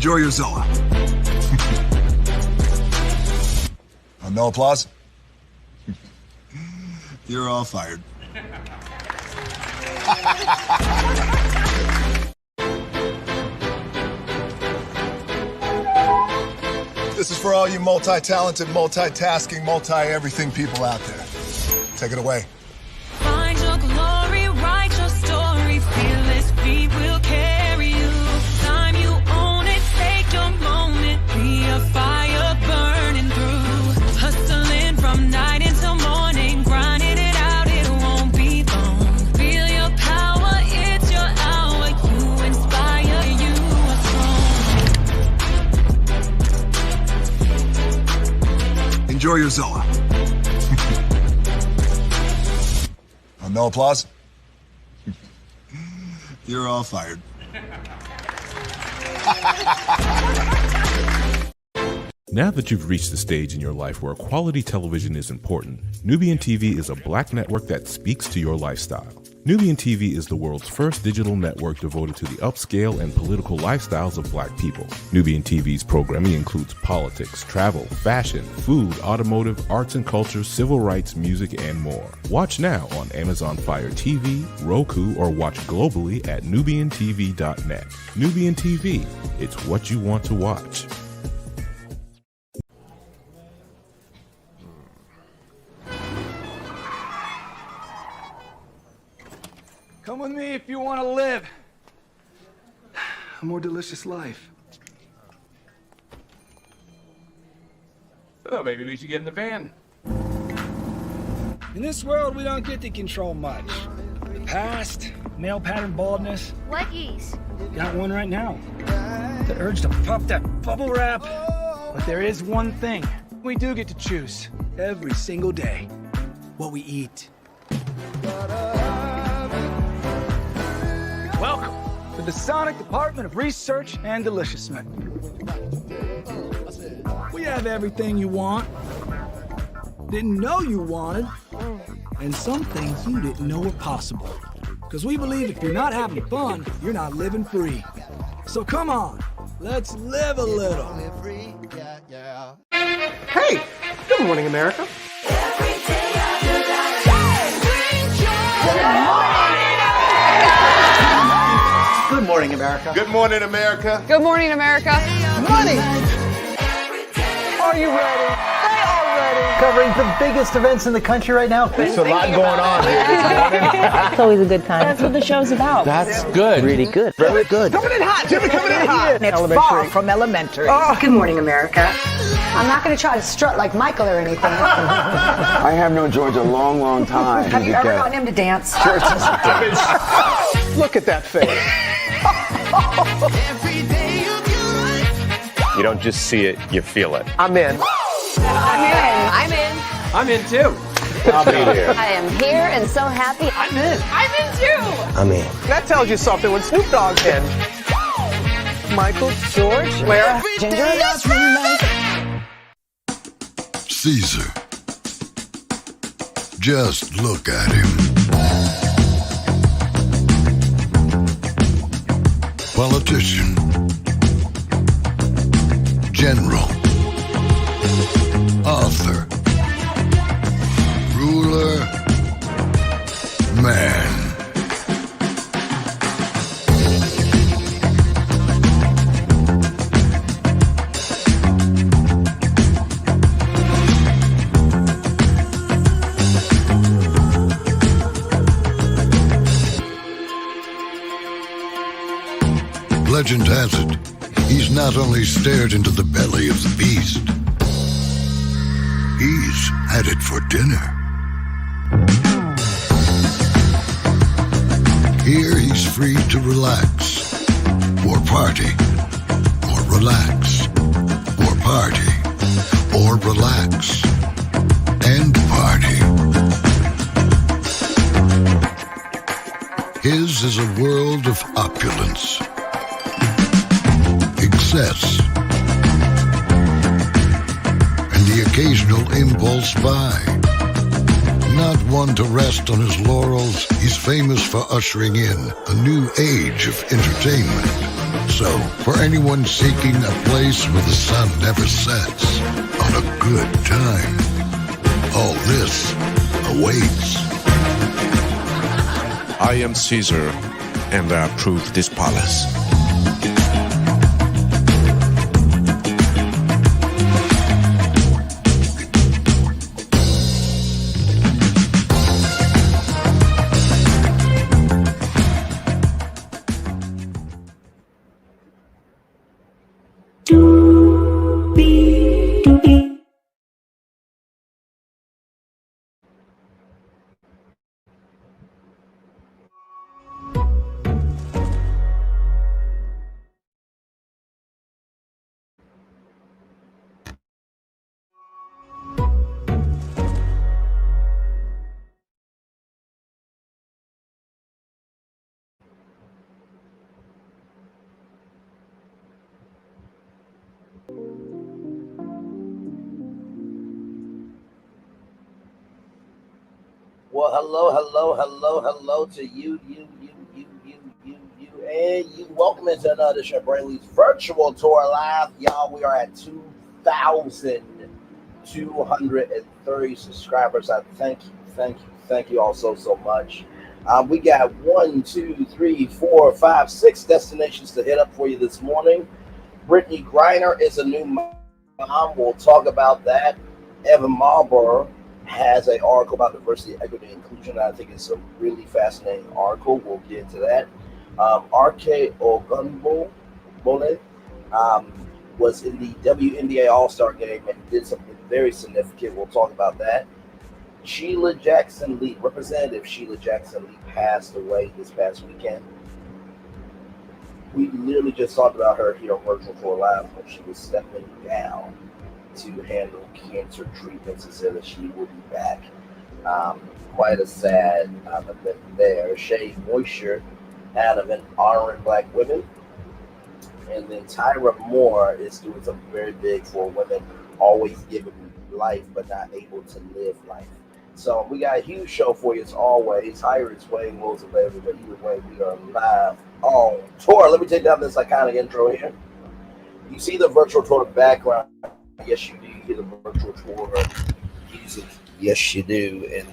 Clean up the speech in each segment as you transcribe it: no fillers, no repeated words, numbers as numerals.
Enjoy your Zoa. No applause? You're all fired. This is for all you multi-talented, multitasking, multi-everything people out there. Take it away. Find your glory, write your story, fearless feet will carry you. Time you own it, take your moment, be a fire burning through. Hustling from night until morning, grinding it out, it won't be long. Feel your power, it's your hour, you inspire, you are strong. Enjoy your Zoa. No applause? You're all fired. Now that you've reached the stage in your life where quality television is important, Nubian TV is a black network that speaks to your lifestyle. Nubian TV is the world's first digital network devoted to the upscale and political lifestyles of black people. Nubian TV's programming includes politics, travel, fashion, food, automotive, arts and culture, civil rights, music, and more. Watch now on Amazon Fire TV, Roku, or watch globally at nubiantv.net. Nubian TV, it's what you want to watch. Come with me if you want to live a more delicious life. Oh, maybe we should get in the van. In this world, we don't get to control much. The past, male pattern baldness. What geese? Got one right now. The urge to puff that bubble wrap. But there is one thing we do get to choose every single day: what we eat. Welcome to the Sonic Department of Research and Deliciousment. We have everything you want, didn't know you wanted, and some things you didn't know were possible. Because we believe if you're not having fun, you're not living free. So come on, let's live a little. Hey, good morning, America. Good morning, America. Good morning, America. Good morning, America. Money! Are you ready? They are ready. Covering the biggest events in the country right now. There's a lot going on here. It's always a good time. That's what the show's about. That's good. Really good. Very good. Coming in hot, Jimmy, coming in hot. It's far from elementary. Oh. Good morning, America. I'm not going to try to strut like Michael or anything. I have known George a long, long time. Have you ever known him to dance? Look at that face. You don't just see it, you feel it. I'm in. I'm in. I'm in too. I'll be here. I am here and so happy. I'm in. I'm in too. I'm in. That tells you something when Snoop Dogg's in. Michael, George, Lara, Ginger. Caesar. Just look at him. Politician. General. Author. Ruler. Man. Legend has it, he's not only stared into the belly of the beast, he's had it for dinner. Here he's free to relax, or party, or relax, or party, or relax, and party. His is a world of opulence, excess, and the occasional impulse buy. Not one to rest on his laurels, he's famous for ushering in a new age of entertainment. So, for anyone seeking a place where the sun never sets on a good time, all this awaits. I am Caesar, and I approve this palace. Well, hello to you, and you. Welcome into another edition of Brainley's virtual tour live. Y'all, we are at 2,230 subscribers. I thank you all so much. We got 1, 2, 3, 4, 5, 6 destinations to hit up for you this morning. Brittney Griner is a new mom. We'll talk about that. Evan Malbrough has an article about diversity, equity, and inclusion. I think it's a really fascinating article. We'll get into that. Arike Ogunbowale was in the WNBA All-Star game and did something very significant. We'll talk about that. Sheila Jackson Lee, Representative Sheila Jackson Lee, passed away this past weekend. We literally just talked about her here on Virtual Tour Live when she was stepping down to handle cancer treatments and said that she will be back. Quite a sad event there. Shea had an event honoring Black women. And then Tyra is doing something very big for women, always giving life but not able to live life. So we got a huge show for you as always. Tyra is weighing loads of baby, but either way, we are live on tour. Let me take down this iconic intro here. You see the virtual tour background. Yes, you do. You hear the virtual tour music. Yes, you do. And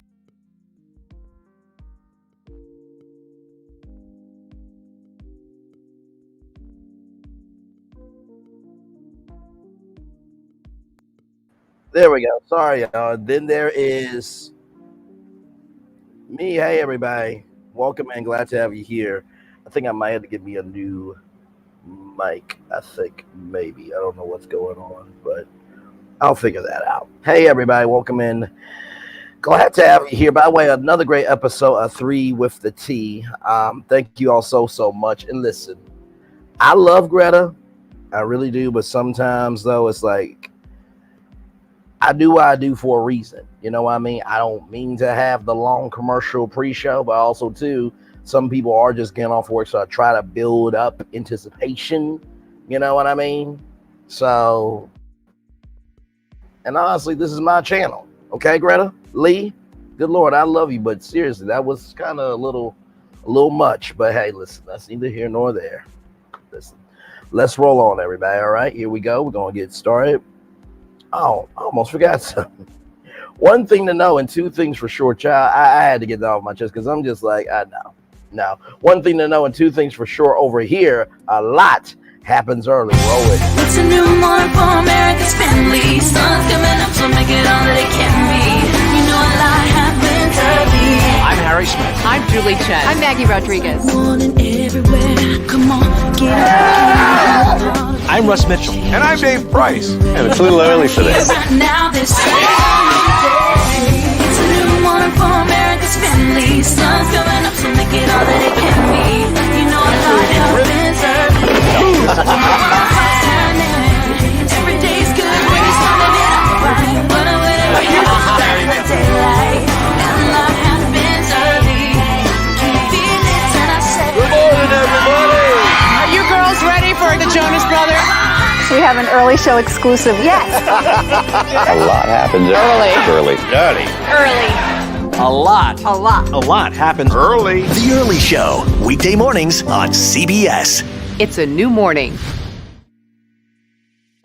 there we go. Sorry, y'all. Then there is me. Hey, everybody. Welcome and glad to have you here. I think I might have to get me a new mic. I think maybe. I don't know what's going on, but I'll figure that out. Hey, everybody. Welcome in. Glad to have you here. By the way, another great episode of 3 with the T. Thank you all so much. And listen, I love Greta. I really do. But sometimes, though, it's like I do what I do for a reason. You know what I mean? I don't mean to have the long commercial pre-show, but also, too, some people are just getting off work, so I try to build up anticipation. You know what I mean? So, and honestly, this is my channel. Okay, Greta? Lee? Good Lord, I love you, but seriously, that was kind of a little much. But hey, listen, that's neither here nor there. Listen, let's roll on, everybody. All right, here we go. We're going to get started. Oh, I almost forgot something. One thing to know and two things for sure, child. I had to get that off my chest because I'm just like, I know. Now, one thing to know and two things for sure over here, a lot happens early. Roll it. It's a new morning for America's family. Sun's coming up, so make it all that it can be. You know a lot happens early. I'm Harry Smith. I'm Julie Chen. I'm Maggie Rodriguez. Morning everywhere. Come on, get up. I'm Russ Mitchell. And I'm Dave Price. And it's a little early for this. Right now, this it's a new morning for America's family. Sun's coming up, so make it all that it can be. You know a lot happens early. Every day's good when you're starting it off right. But I'm waiting for you to start the daylight. And a lot happens early. Can you feel it? And I say, good morning, everybody. Are you girls ready for the Jonas Brothers? We have an early show exclusive. Yes. A lot happens early. Early. Dirty. Early. A lot. A lot. A lot happens early. The Early Show, weekday mornings on CBS. It's a new morning.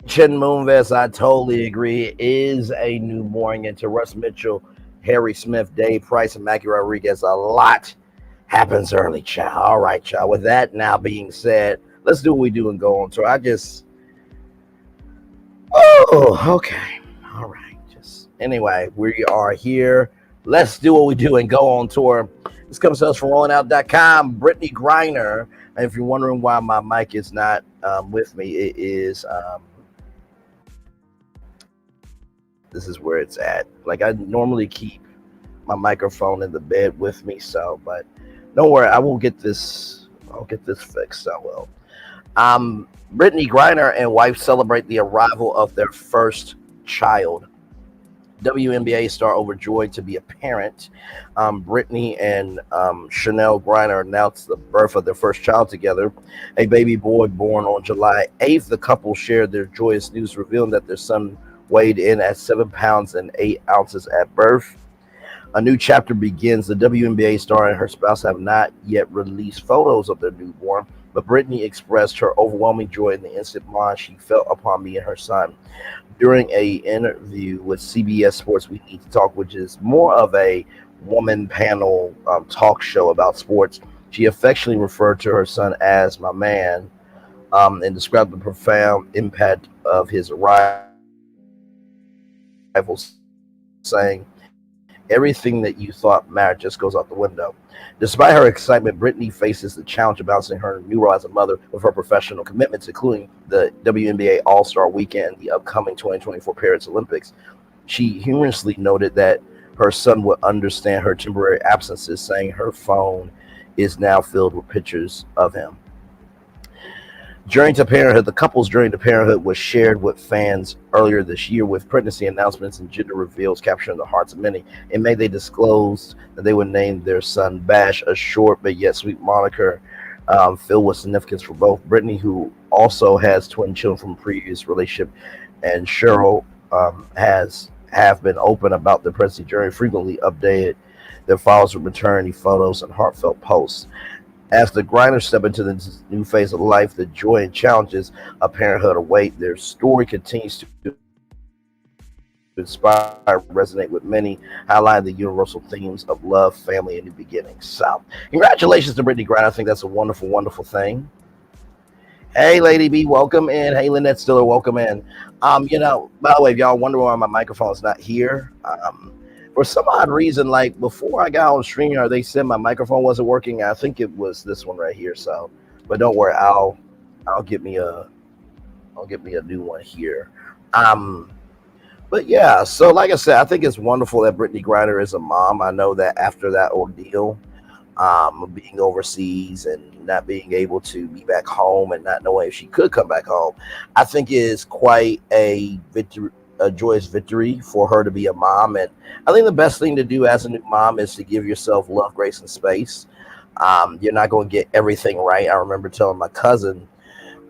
Chin Moonves, I totally agree. It is a new morning. And to Russ Mitchell, Harry Smith, Dave Price, and Mackie Rodriguez, a lot happens early, child. All right, child. With that now being said, let's do what we do and go on tour. Okay. All right. Anyway, we are here. Let's do what we do and go on tour. This comes to us from rollingout.com. Brittney Griner. And if you're wondering why my mic is not with me, it is this is where it's at. Like, I normally keep my microphone in the bed with me, but don't worry, I will get this. I'll get this fixed. I will. Brittney Griner and wife celebrate the arrival of their first child. WNBA star overjoyed to be a parent. Brittney and Chanel Griner announced the birth of their first child together, a baby boy born on July 8th. The couple shared their joyous news, revealing that their son weighed in at 7 pounds and 8 ounces at birth. A new chapter begins. The WNBA star and her spouse have not yet released photos of their newborn, but Brittney expressed her overwhelming joy in the instant bond she felt upon meeting her son. During an interview with CBS Sports We Need to Talk, which is more of a woman panel talk show about sports, she affectionately referred to her son as my man and described the profound impact of his arrival, saying, "Everything that you thought mattered just goes out the window." Despite her excitement, Brittney faces the challenge of balancing her new role as a mother with her professional commitments, including the WNBA All-Star Weekend and the upcoming 2024 Paris Olympics. She humorously noted that her son would understand her temporary absences, saying her phone is now filled with pictures of him. The couple's journey to parenthood was shared with fans earlier this year, with pregnancy announcements and gender reveals capturing the hearts of many. In May, they disclosed that they would name their son Bash, a short but yet sweet moniker filled with significance for both. Brittney, who also has twin children from a previous relationship, and Cheryl have been open about their pregnancy journey, frequently updated their followers with maternity photos and heartfelt posts. As the Griners step into this new phase of life, the joy and challenges of parenthood await. Their story continues to inspire, resonate with many, highlighting the universal themes of love, family, and new beginnings. So, congratulations to Brittney Griner. I think that's a wonderful, wonderful thing. Hey, Lady B, welcome in. Hey, Lynette Stiller, welcome in. By the way, if y'all wonder why my microphone is not here, for some odd reason, like before I got on StreamYard, they said my microphone wasn't working. I think it was this one right here. So, but don't worry, I'll get me a new one here. But yeah, so like I said, I think it's wonderful that Brittney Griner is a mom. I know that after that ordeal, being overseas and not being able to be back home and not knowing if she could come back home, I think is quite a joyous victory for her to be a mom. And I think the best thing to do as a new mom is to give yourself love, grace, and space. You're not going to get everything right. I remember telling my cousin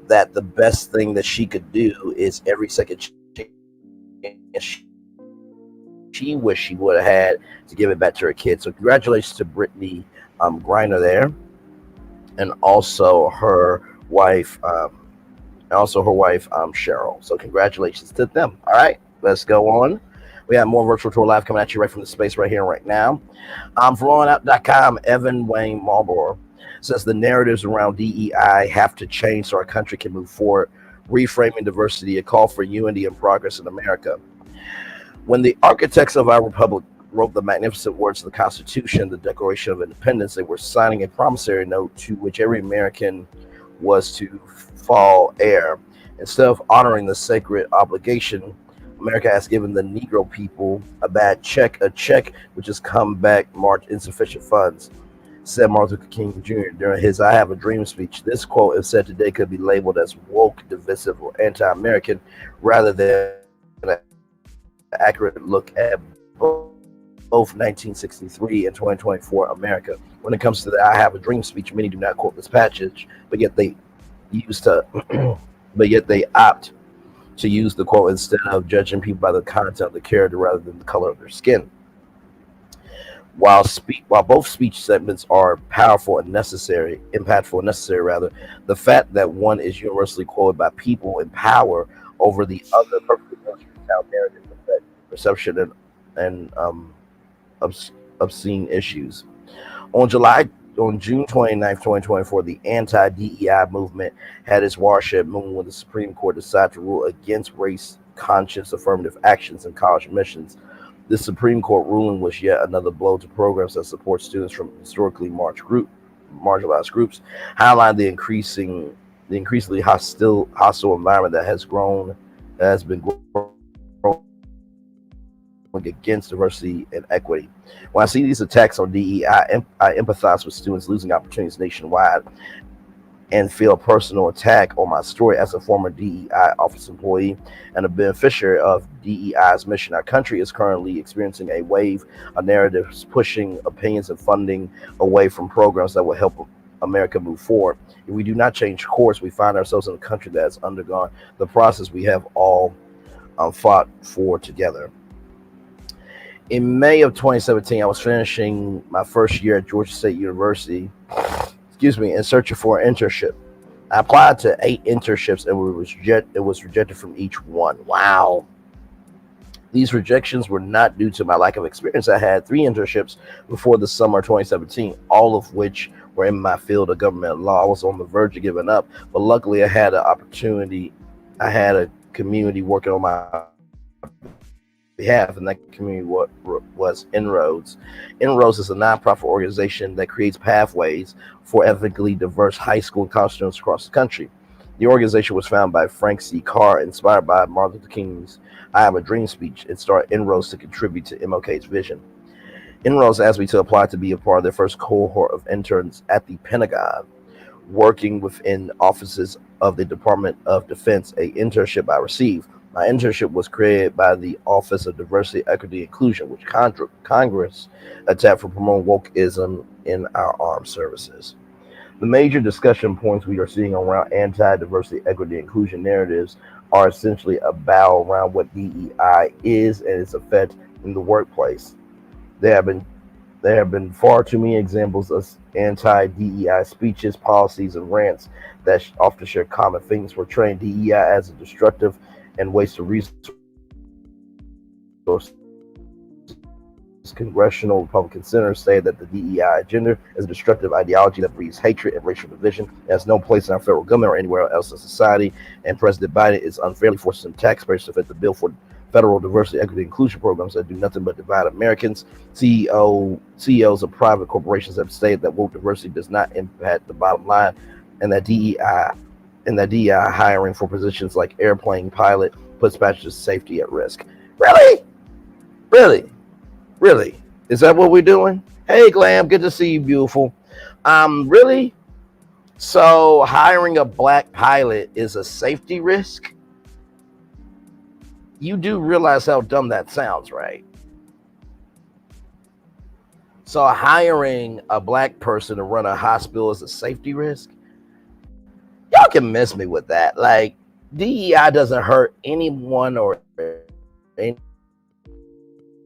that the best thing that she could do is every second she wished she would have had to give it back to her kids. So congratulations to Brittney Griner there, and also her wife Cheryl. So congratulations to them. All right, let's go on. We have more Virtual Tour Live coming at you right from the space right here and right now. From rollingout.com, Evan Wayne Malbrough says the narratives around DEI have to change so our country can move forward, reframing diversity, a call for unity and progress in America. When the architects of our republic wrote the magnificent words of the Constitution, the Declaration of Independence, they were signing a promissory note to which every American was to fall heir. Instead of honoring the sacred obligation, America has given the Negro people a check which has come back marked insufficient funds, said Martin Luther King Jr. during his I Have a Dream speech. This quote, if said today, could be labeled as woke, divisive, or anti-American, rather than an accurate look at both 1963 and 2024 America. When it comes to the I Have a Dream speech, many do not quote this passage, but yet they opt to use the quote instead of judging people by the content of the character rather than the color of their skin. While both speech segments are impactful and necessary, the fact that one is universally quoted by people in power over the other perfectly illustrates how narrative affect perception and obscene issues. On June 29th, 2024, the anti-DEI movement had its watershed moment when the Supreme Court decided to rule against race-conscious affirmative actions in college admissions. This Supreme Court ruling was yet another blow to programs that support students from historically marginalized groups, highlighting the increasingly hostile environment that has been growing against diversity and equity. When I see these attacks on DEI, I empathize with students losing opportunities nationwide and feel a personal attack on my story as a former DEI office employee and a beneficiary of DEI's mission. Our country is currently experiencing a wave of narratives pushing opinions and funding away from programs that will help America move forward. If we do not change course, we find ourselves in a country that has undergone the process we have all fought for together. In May of 2017, I was finishing my first year at Georgia State University, in searching for an internship. I applied to 8 internships and was rejected from each one. Wow. These rejections were not due to my lack of experience. I had 3 internships before the summer of 2017, all of which were in my field of government law. I was on the verge of giving up, but luckily I had an opportunity. I had a community working on my behalf, and that community was Inroads. Inroads is a nonprofit organization that creates pathways for ethnically diverse high school and college students across the country. The organization was founded by Frank C. Carr, inspired by Martin Luther King's "I Have a Dream" speech, and started Inroads to contribute to MLK's vision. Inroads asked me to apply to be a part of their first cohort of interns at the Pentagon, working within offices of the Department of Defense. A internship I received. My internship was created by the Office of Diversity, Equity, and Inclusion, which Congress attacked for promoting wokeism in our armed services. The major discussion points we are seeing around anti-diversity, equity, and inclusion narratives are essentially a battle around what DEI is and its effect in the workplace. There have been far too many examples of anti-DEI speeches, policies, and rants that often share common things, portraying DEI as a destructive and waste of resources. Congressional Republican senators say that the DEI agenda is a destructive ideology that breeds hatred and racial division. It has no place in our federal government or anywhere else in society, and President Biden is unfairly forcing taxpayers to fit the bill for federal diversity, equity, and inclusion programs that do nothing but divide Americans. CEOs of private corporations have stated that woke diversity does not impact the bottom line, and that DEI hiring for positions like airplane pilot puts passengers' safety at risk. Really? Is that what we're doing? Hey, Glam, good to see you, beautiful. Really? So hiring a black pilot is a safety risk? You do realize how dumb that sounds, right? So hiring a black person to run a hospital is a safety risk? Y'all can miss me with that. Like, DEI doesn't hurt anyone or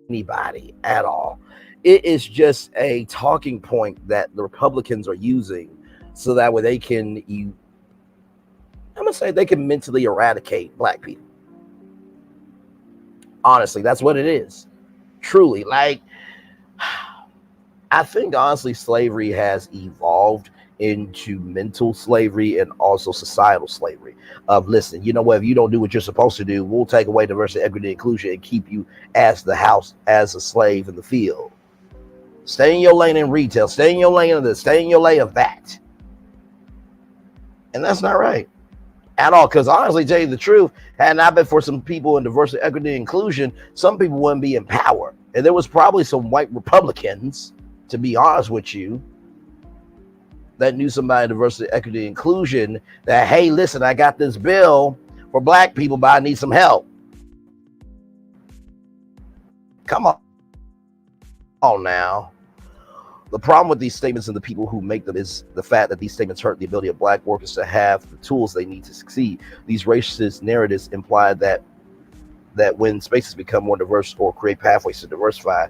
anybody at all. It is just a talking point that the Republicans are using so that way they can, they can mentally eradicate black people. Honestly, that's what it is. Truly, like, I think honestly slavery has evolved into mental slavery and also societal slavery of, listen, you know what, if you don't do what you're supposed to do, we'll take away diversity, equity, and inclusion and keep you as the house, as a slave in the field. Stay in your lane in retail, stay in your lane of this, stay in your lane of that. And that's not right at all, because honestly, tell you the truth, had not been for some people in diversity, equity, and inclusion, some people wouldn't be in power. And there was probably some white Republicans, to be honest with you, that knew somebody in diversity, equity, and inclusion that, hey, listen, I got this bill for black people, but I need some help. Come on now. The problem with these statements and the people who make them is the fact that these statements hurt the ability of black workers to have the tools they need to succeed. These racist narratives imply that when spaces become more diverse or create pathways to diversify,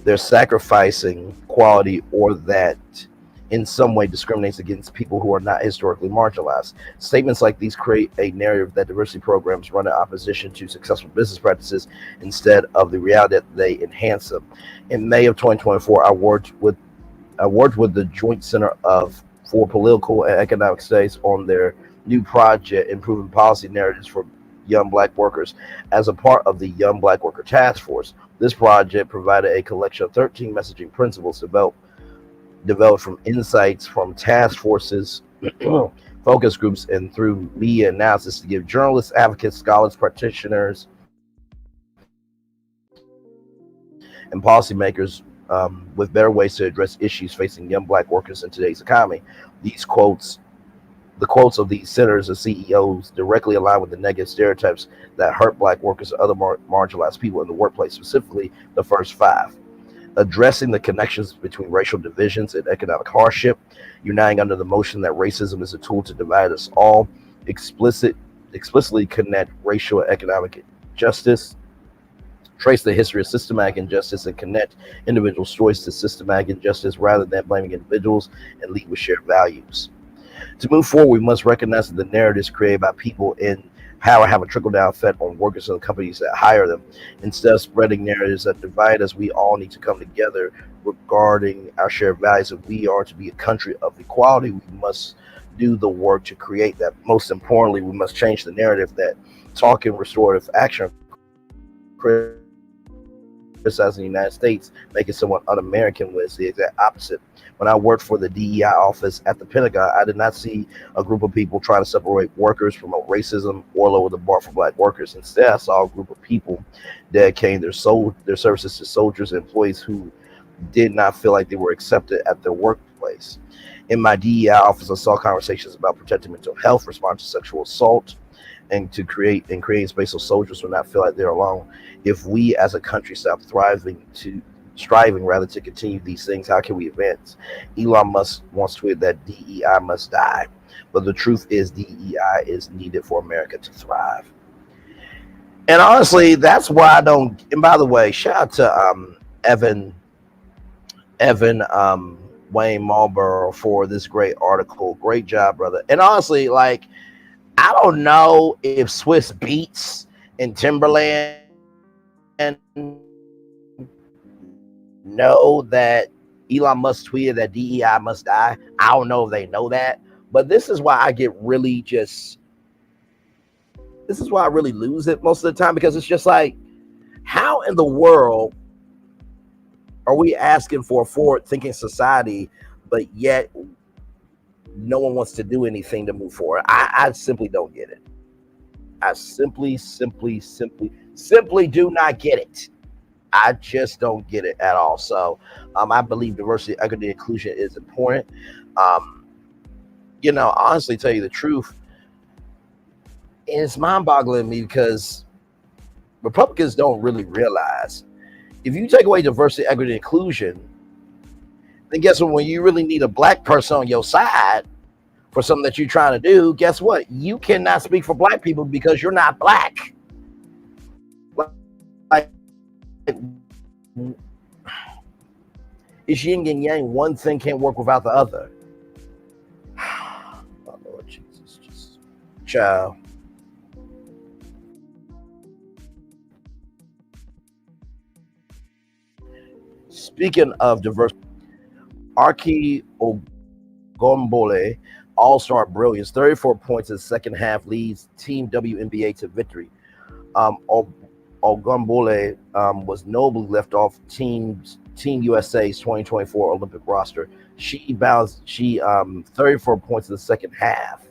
they're sacrificing quality or that in some way discriminates against people who are not historically marginalized. Statements like these create a narrative that diversity programs run in opposition to successful business practices instead of the reality that they enhance them. In May of 2024, I worked with the Joint Center for Political and Economic Studies on their new project, Improving Policy Narratives for Young Black Workers, as a part of the Young Black Worker Task Force. This project provided a collection of 13 messaging principles developed from insights from task forces, focus groups, and through media analysis to give journalists, advocates, scholars, practitioners, and policymakers with better ways to address issues facing young Black workers in today's economy. The quotes of these senators and CEOs directly align with the negative stereotypes that hurt Black workers and other marginalized people in the workplace, specifically the first 5. Addressing the connections between racial divisions and economic hardship, uniting under the motion that racism is a tool to divide us all, explicitly connect racial and economic justice, trace the history of systematic injustice, and connect individual stories to systematic injustice rather than blaming individuals, and lead with shared values. To move forward, we must recognize that the narratives created by people in power have a trickle-down effect on workers and the companies that hire them. Instead of spreading narratives that divide us, we all need to come together regarding our shared values. If we are to be a country of equality, we must do the work to create that. Most importantly, we must change the narrative that talking restorative action, criticizing the United States, making someone un-American, was the exact opposite. When I worked for the DEI office at the Pentagon, I did not see a group of people trying to separate workers, promote racism, or lower the bar for Black workers. Instead, I saw a group of people dedicating their services to soldiers and employees who did not feel like they were accepted at their workplace. In my DEI office, I saw conversations about protecting mental health, responding to sexual assault, and creating space so soldiers will not feel like they're alone. If we as a country stop striving rather to continue these things, how can we advance? Elon Musk once tweeted that DEI must die, but the truth is DEI is needed for America to thrive. And honestly, that's why I don't. And by the way, shout out to Evan Wayne Malbrough for this great article. Great job, brother. And honestly, like, I don't know if Swiss Beats and Timberland know that Elon Musk tweeted that DEI must die. I don't know if they know that, but this is why I really lose it most of the time, because it's just like, how in the world are we asking for a forward-thinking society, but yet no one wants to do anything to move forward? I simply don't get it. I simply do not get it. I just don't get it at all. So I believe diversity, equity, inclusion is important. Honestly, tell you the truth, it's mind-boggling to me, because Republicans don't really realize, if you take away diversity, equity, inclusion, then guess what? When you really need a Black person on your side for something that you're trying to do, guess what? You cannot speak for Black people because you're not Black. Like, it's yin and yang. One thing can't work without the other. My Lord Jesus, just child. Speaking of diversity, Arike Ogunbowale, all-star brilliance, 34 points in the second half, leads Team WNBA to victory. Ogunbowale was nobly left off Team USA's 2024 Olympic roster. She 34 points in the second half,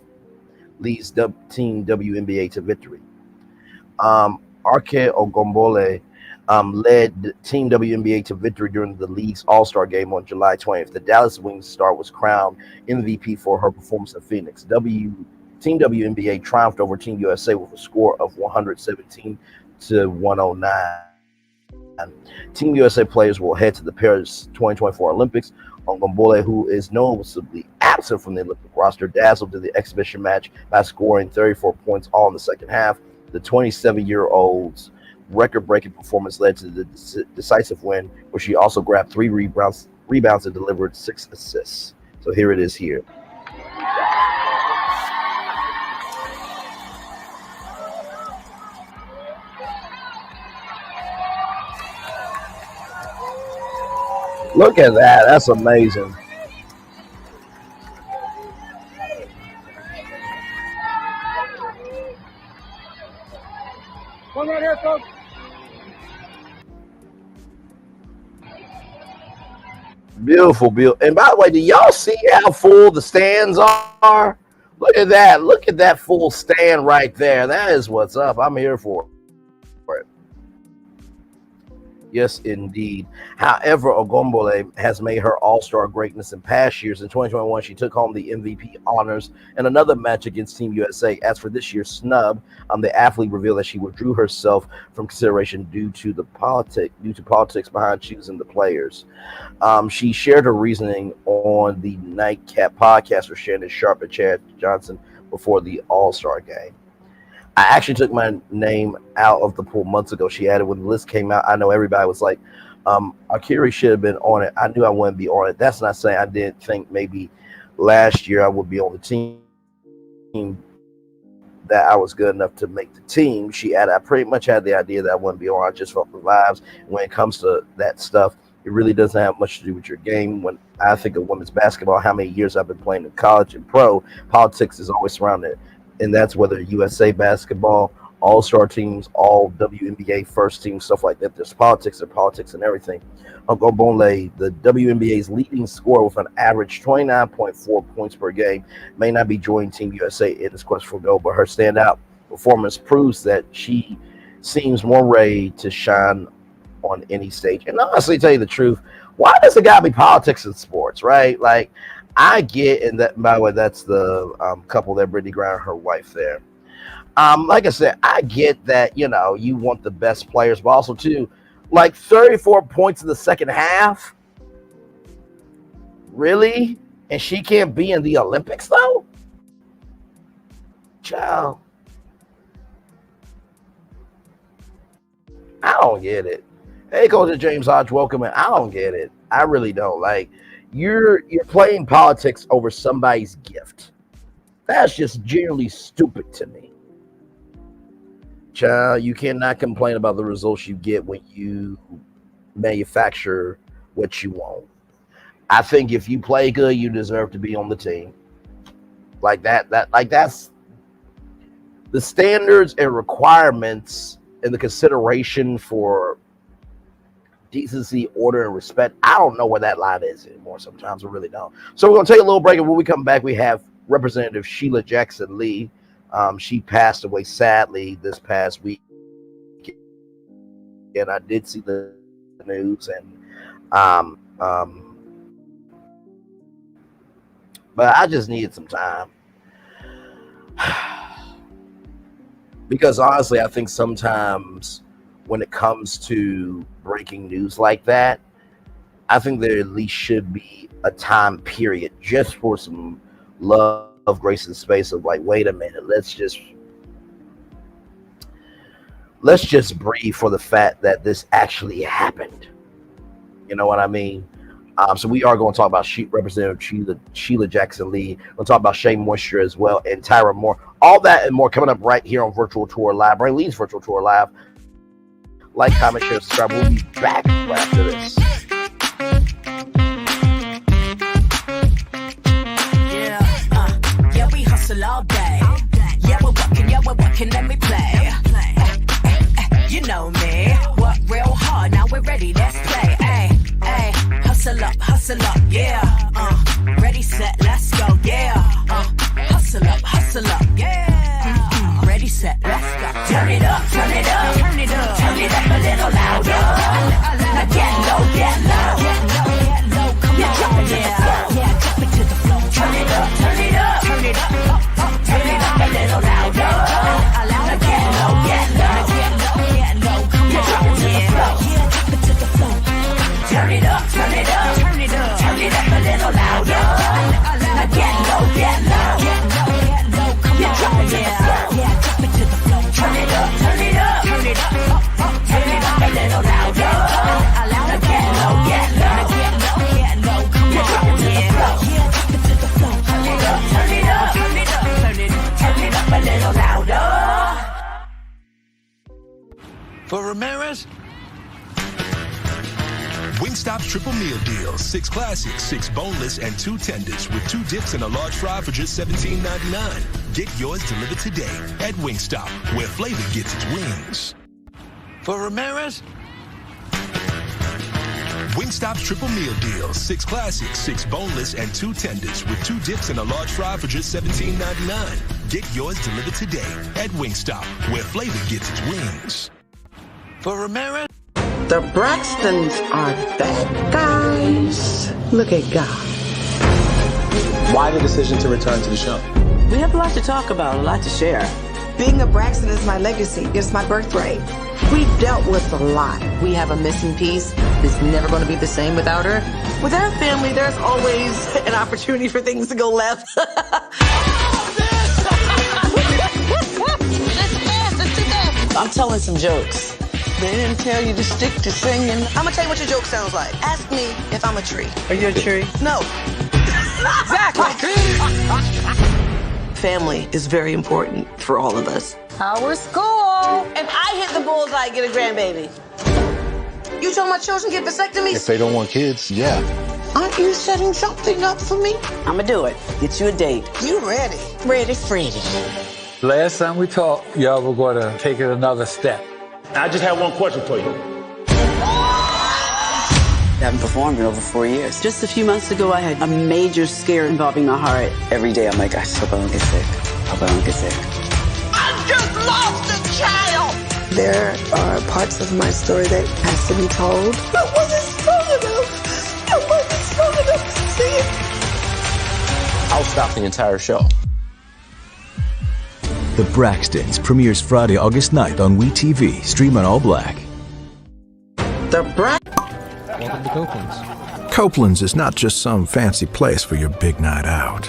leads Team WNBA to victory. Arike Ogunbowale led Team WNBA to victory during the league's All-Star game on July 20th. The Dallas Wings star was crowned MVP for her performance in Phoenix. Team WNBA triumphed over Team USA with a score of 117 to 109. Team USA players will head to the Paris 2024 Olympics. Ogunbowale, who is noticeably absent from the Olympic roster, dazzled in the exhibition match by scoring 34 points all in the second half. The 27-year-olds record-breaking performance led to the decisive win, where she also grabbed 3 rebounds and delivered 6 assists. So here it is here. Look at that. That's amazing. One right here, folks. Beautiful, beautiful. And by the way, do y'all see how full the stands are? Look at that. Look at that full stand right there. That is what's up. I'm here for it. Yes, indeed. However, Ogunbowale has made her all-star greatness in past years. In 2021, she took home the MVP honors in another match against Team USA. As for this year's snub, the athlete revealed that she withdrew herself from consideration due to politics behind choosing the players. She shared her reasoning on the Nightcap podcast with Shannon Sharp and Chad Johnson before the All-Star game. I actually took my name out of the pool months ago. She added, when the list came out, I know everybody was like, Arike should have been on it. I knew I wouldn't be on it. That's not saying I didn't think maybe last year I would be on the team, that I was good enough to make the team. She added, I pretty much had the idea that I wouldn't be on. I just felt the vibes. When it comes to that stuff, it really doesn't have much to do with your game. When I think of women's basketball, how many years I've been playing in college and pro, politics is always surrounded it. And that's whether USA basketball, all-star teams, all WNBA first team, stuff like that. There's politics and everything. Ogunbowale, the WNBA's leading scorer with an average 29.4 points per game, may not be joining Team USA in this quest for gold, but her standout performance proves that she seems more ready to shine on any stage. And honestly, tell you the truth, why does it gotta be politics in sports, right? Like, I get, and that, by the way, that's the couple that Brittney Griner, her wife there. Like I said, I get that, you know, you want the best players, but also too, like 34 points in the second half. Really? And she can't be in the Olympics though? Child. I don't get it. Hey, Coach James Hodge, welcome in. I don't get it. I really don't. Like, you're playing politics over somebody's gift. That's just generally stupid to me. Child, you cannot complain about the results you get when you manufacture what you want. I think if you play good, you deserve to be on the team. Like that's the standards and requirements and the consideration for decency, order, and respect. I don't know where that line is anymore. Sometimes I really don't. So we're going to take a little break, and when we come back, we have Representative Sheila Jackson Lee. She passed away sadly this past week, and I did see the news, and but I just needed some time because honestly, I think sometimes when it comes to breaking news like that, I think there at least should be a time period just for some love, grace, and space of like, wait a minute, let's just breathe for the fact that this actually happened. You know what I mean? So we are going to talk about Representative Sheila Jackson Lee. We'll talk about Shea Moisture as well, and Tyra Moore. All that and more coming up right here on Virtual Tour Live. Brian Lee's Virtual Tour Live. Like, comment, share, subscribe. We'll be back right after this. Yeah, we hustle all day. Yeah, we're working, let me play. You know me, work real hard, now we're ready, let's play. Ay, hustle up, yeah. Ready, set, let's go, yeah. Hustle up, yeah. Ready, set, let's go. Turn it up, turn it up, turn it up, turn it up a little louder. Now get low, come on, yeah, drop it to the floor. Turn it up, turn it up, turn it up, turn it up a little louder. Now get low, come on, yeah, drop it to the floor. Turn it up, turn it up, turn it up, turn it up a For Ramirez? Wingstop's triple meal deal. 6 classics, 6 boneless, and 2 tenders with 2 dips and a large fry for just $17.99. Get yours delivered today at Wingstop, where flavor gets its wings. For Ramirez? Wingstop's triple meal deal. 6 classics, 6 boneless, and 2 tenders with 2 dips and a large fry for just $17.99. Get yours delivered today at Wingstop, where flavor gets its wings. For Ramirez? The Braxtons are bad guys. Look at God. Why the decision to return to the show? We have a lot to talk about, a lot to share. Being a Braxton is my legacy. It's my birthright. We dealt with a lot. We have a missing piece. It's never going to be the same without her. With our family, there's always an opportunity for things to go left. I'm telling some jokes. They didn't tell you to stick to singing. I'm gonna tell you what your joke sounds like. Ask me if I'm a tree. Are you a tree? No. Exactly. Family is very important for all of us. How was school? If I hit the bullseye, get a grandbaby. You told my children get vasectomies? If they don't want kids, yeah. Aren't you setting something up for me? I'ma do it. Get you a date. You ready? Ready, Freddy. Last time we talked, y'all were going to take it another step. I just have one question for you. I haven't performed in over 4 years. Just a few months ago, I had a major scare involving my heart. Every day, I'm like, I just hope I don't get sick. Hope I don't get sick. I just lost a child! There are parts of my story that has to be told. I wasn't strong enough. I wasn't strong enough to see it. I'll stop the entire show. The Braxtons premieres Friday, August 9th on WeTV. Stream on All Black. Welcome to Copeland's. Copeland's is not just some fancy place for your big night out.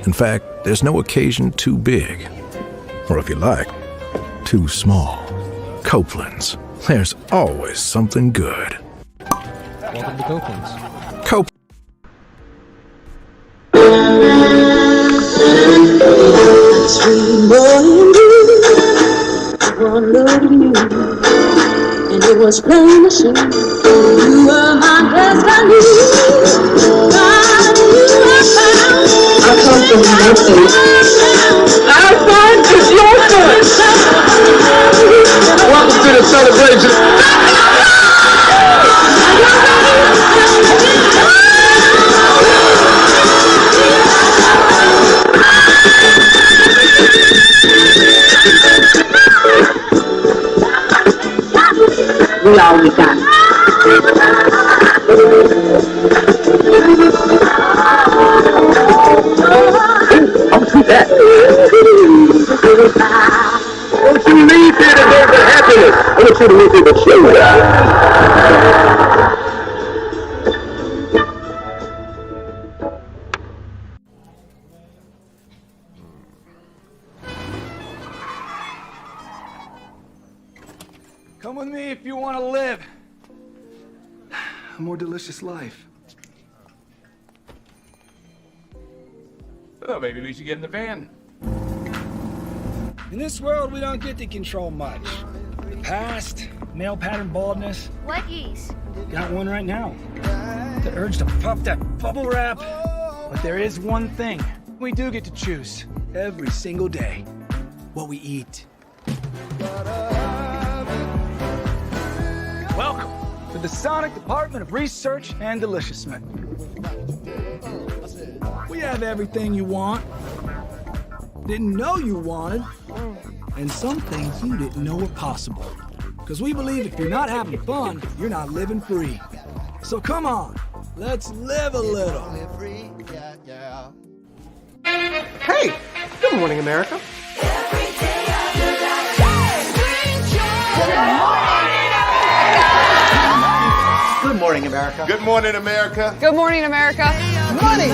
In fact, there's no occasion too big. Or if you like, too small. Copeland's. There's always something good. Welcome to Copeland's. Sweet morning dew, one look at you, and it was plain to see you were my destiny. God, you are found. I come from nothing. Our son is your son. Welcome to the celebration. We all we got. I'll see that. Don't you leave here today with happiness. I want you to leave here with Shelia. Come with me if you want to live a more delicious life. Oh, maybe we should get in the van. In this world, we don't get to control much. The past, male pattern baldness. What yeast? Got one right now. The urge to puff that bubble wrap. But there is one thing we do get to choose Every single day. What we eat. Welcome to the Sonic Department of Research and Deliciousment. We have everything you want, didn't know you wanted, and some things you didn't know were possible. Because we believe if you're not having fun, you're not living free. So come on, let's live a little. Hey, good morning, America. Good morning, America. Good morning, America. Good morning, America. Money.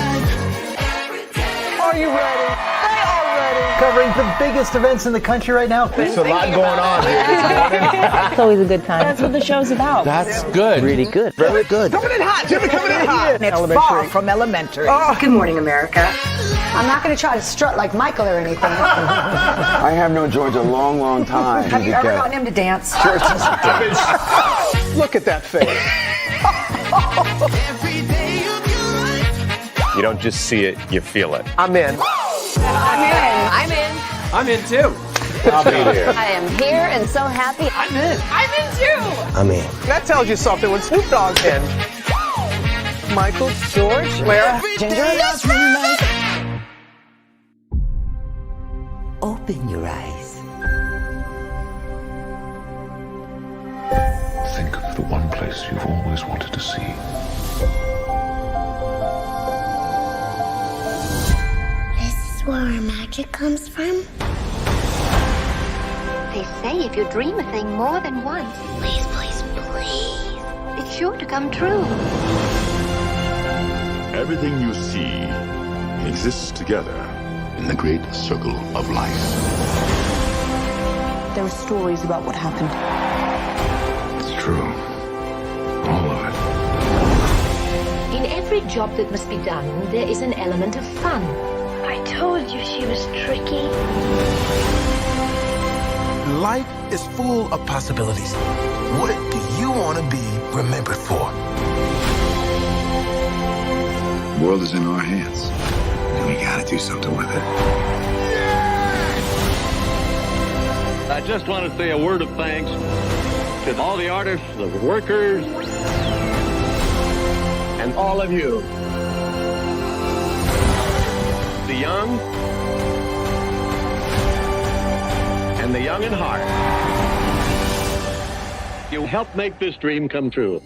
Are you ready? They are ready. Covering the biggest events in the country right now. There's a lot going on here this morning. It's always a good time. That's what the show's about. That's good. Really good. Very good. Coming in hot, Jimmy, coming in hot. It's far from elementary. Good morning, America. I'm not going to try to strut like Michael or anything. I have known George a long, long time. Have you ever gotten him to dance? George doesn't dance. Look at that face. You don't just see it, you feel it. I'm in. I'm in. I'm in. I'm in too. I'll be there. I am here and so happy. I'm in. I'm in too. I'm in. That tells you something when Snoop Dogg's in. Michael, George, Lara, Ginger. Open your eyes. Think of the one place you've always wanted to see. This is where our magic comes from. They say if you dream a thing more than once, Please, please, please. it's sure to come true. Everything you see exists together in the great circle of life. There are stories about what happened. It's true. All of it. In every job that must be done, there is an element of fun. I told you she was tricky. Life is full of possibilities. What do you want to be remembered for? The world is in our hands, and we gotta do something with it. I just want to say a word of thanks to all the artists, the workers, and all of you. The young and the young in heart. You helped make this dream come true.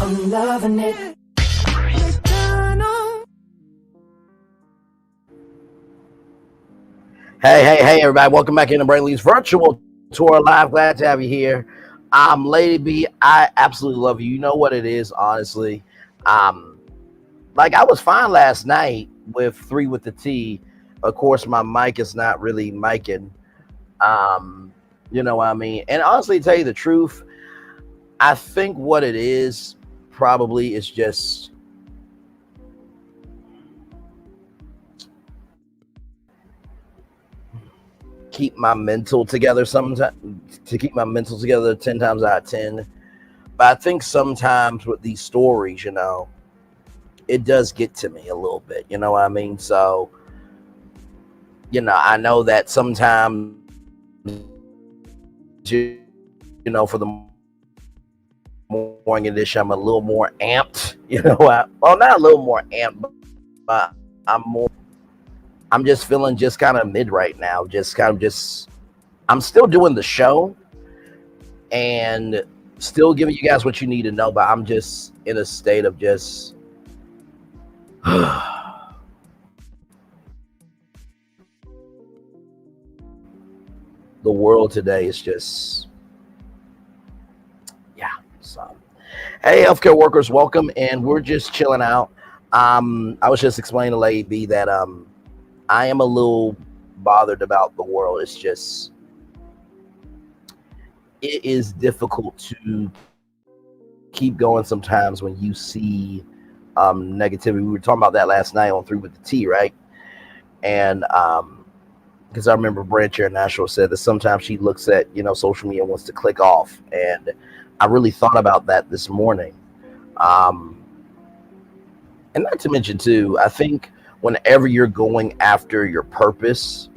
I'm loving it. Hey, everybody. Welcome back into Brainley's virtual tour live. Glad to have you here. Lady B, I absolutely love you. You know what it is, honestly. Like, I was fine last night with 3 with the T. Of course, my mic is not really micing. You know what I mean? And honestly, to tell you the truth, I think what it is probably is just keep my mental together sometimes, to keep my mental together 10 times out of 10. But I think sometimes with these stories, you know, it does get to me a little bit, you know what I mean? So, you know, I know that sometimes, you know, for the morning edition, I'm a little more amped, you know. Well, not a little more amped, but I'm just feeling just kind of mid right now. I'm still doing the show and still giving you guys what you need to know, but I'm just in a state of just the world today is just, yeah. So, hey, healthcare workers, welcome, and we're just chilling out. I was just explaining to Lady B that I am a little bothered about the world. It's just, it is difficult to keep going sometimes when you see negativity. We were talking about that last night on 3 with the T, right? And because I remember Branch International said that sometimes she looks at, you know, social media and wants to click off. And I really thought about that this morning. And not to mention, too, I think whenever you're going after your purpose,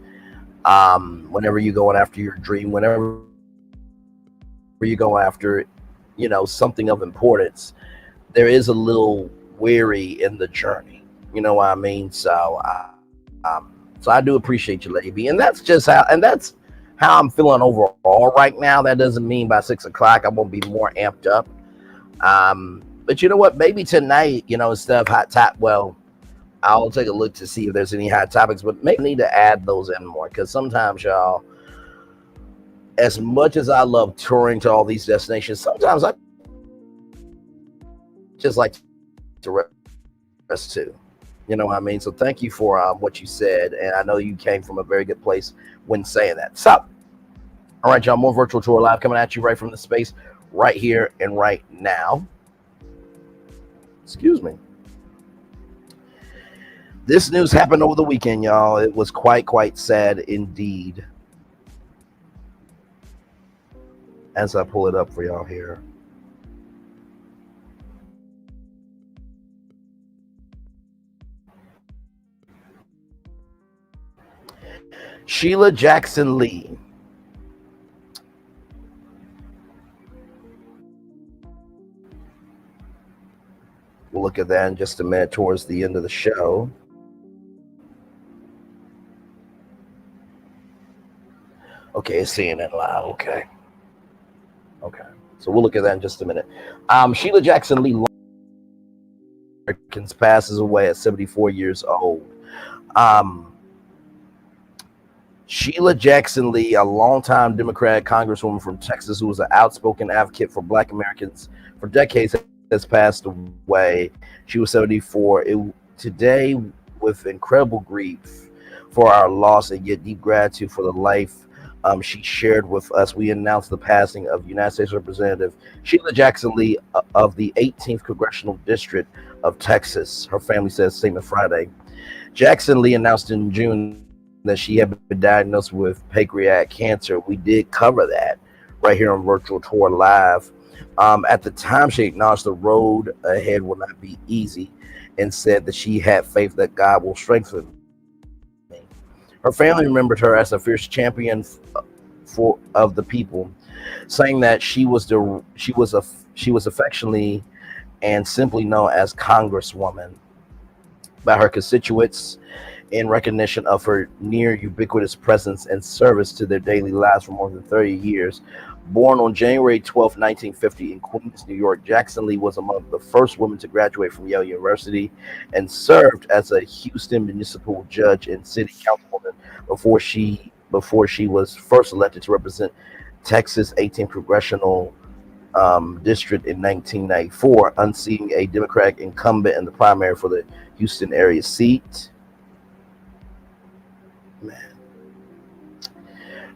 whenever you're going after your dream, whenever you go after, you know, something of importance, there is a little weary in the journey. You know what I mean? So, so I do appreciate you, Lady B. And that's just how I'm feeling overall right now. That doesn't mean by 6 o'clock I won't be more amped up. But you know what? Maybe tonight, you know, instead of hot top, well, I'll take a look to see if there's any hot topics, but maybe I need to add those in more, because sometimes, y'all, as much as I love touring to all these destinations, sometimes I just like to rest too. You know what I mean? So thank you for what you said, and I know you came from a very good place when saying that. So All right, y'all, more Virtual Tour Live coming at you right from the space right here and right now. Excuse me. This news happened over the weekend, y'all. It was quite sad indeed. As I pull it up for y'all here. Sheila Jackson Lee. We'll look at that in just a minute towards the end of the show. Okay, it's CNN Live. Okay. So we'll look at that in just a minute. Sheila Jackson Lee passes away at 74 years old. Sheila Jackson Lee, a longtime Democratic Congresswoman from Texas who was an outspoken advocate for Black Americans for decades, has passed away. She was 74. Today, with incredible grief for our loss and yet deep gratitude for the life she shared with us, we announced the passing of United States Representative Sheila Jackson Lee of the 18th Congressional District of Texas. Her family said statement Friday. Jackson Lee announced in June that she had been diagnosed with pancreatic cancer. We did cover that right here on Virtual Tour Live. At the time, she acknowledged the road ahead will not be easy and said that she had faith that God will strengthen me. Her family remembered her as a fierce champion of the people, saying that she was affectionately and simply known as Congresswoman by her constituents in recognition of her near ubiquitous presence and service to their daily lives for more than 30 years. Born on January 12, 1950 in Queens, New York, Jackson Lee was among the first women to graduate from Yale University and served as a Houston municipal judge and city councilwoman before she was first elected to represent Texas 18th Congressional District in 1994, unseating a Democratic incumbent in the primary for the Houston area seat.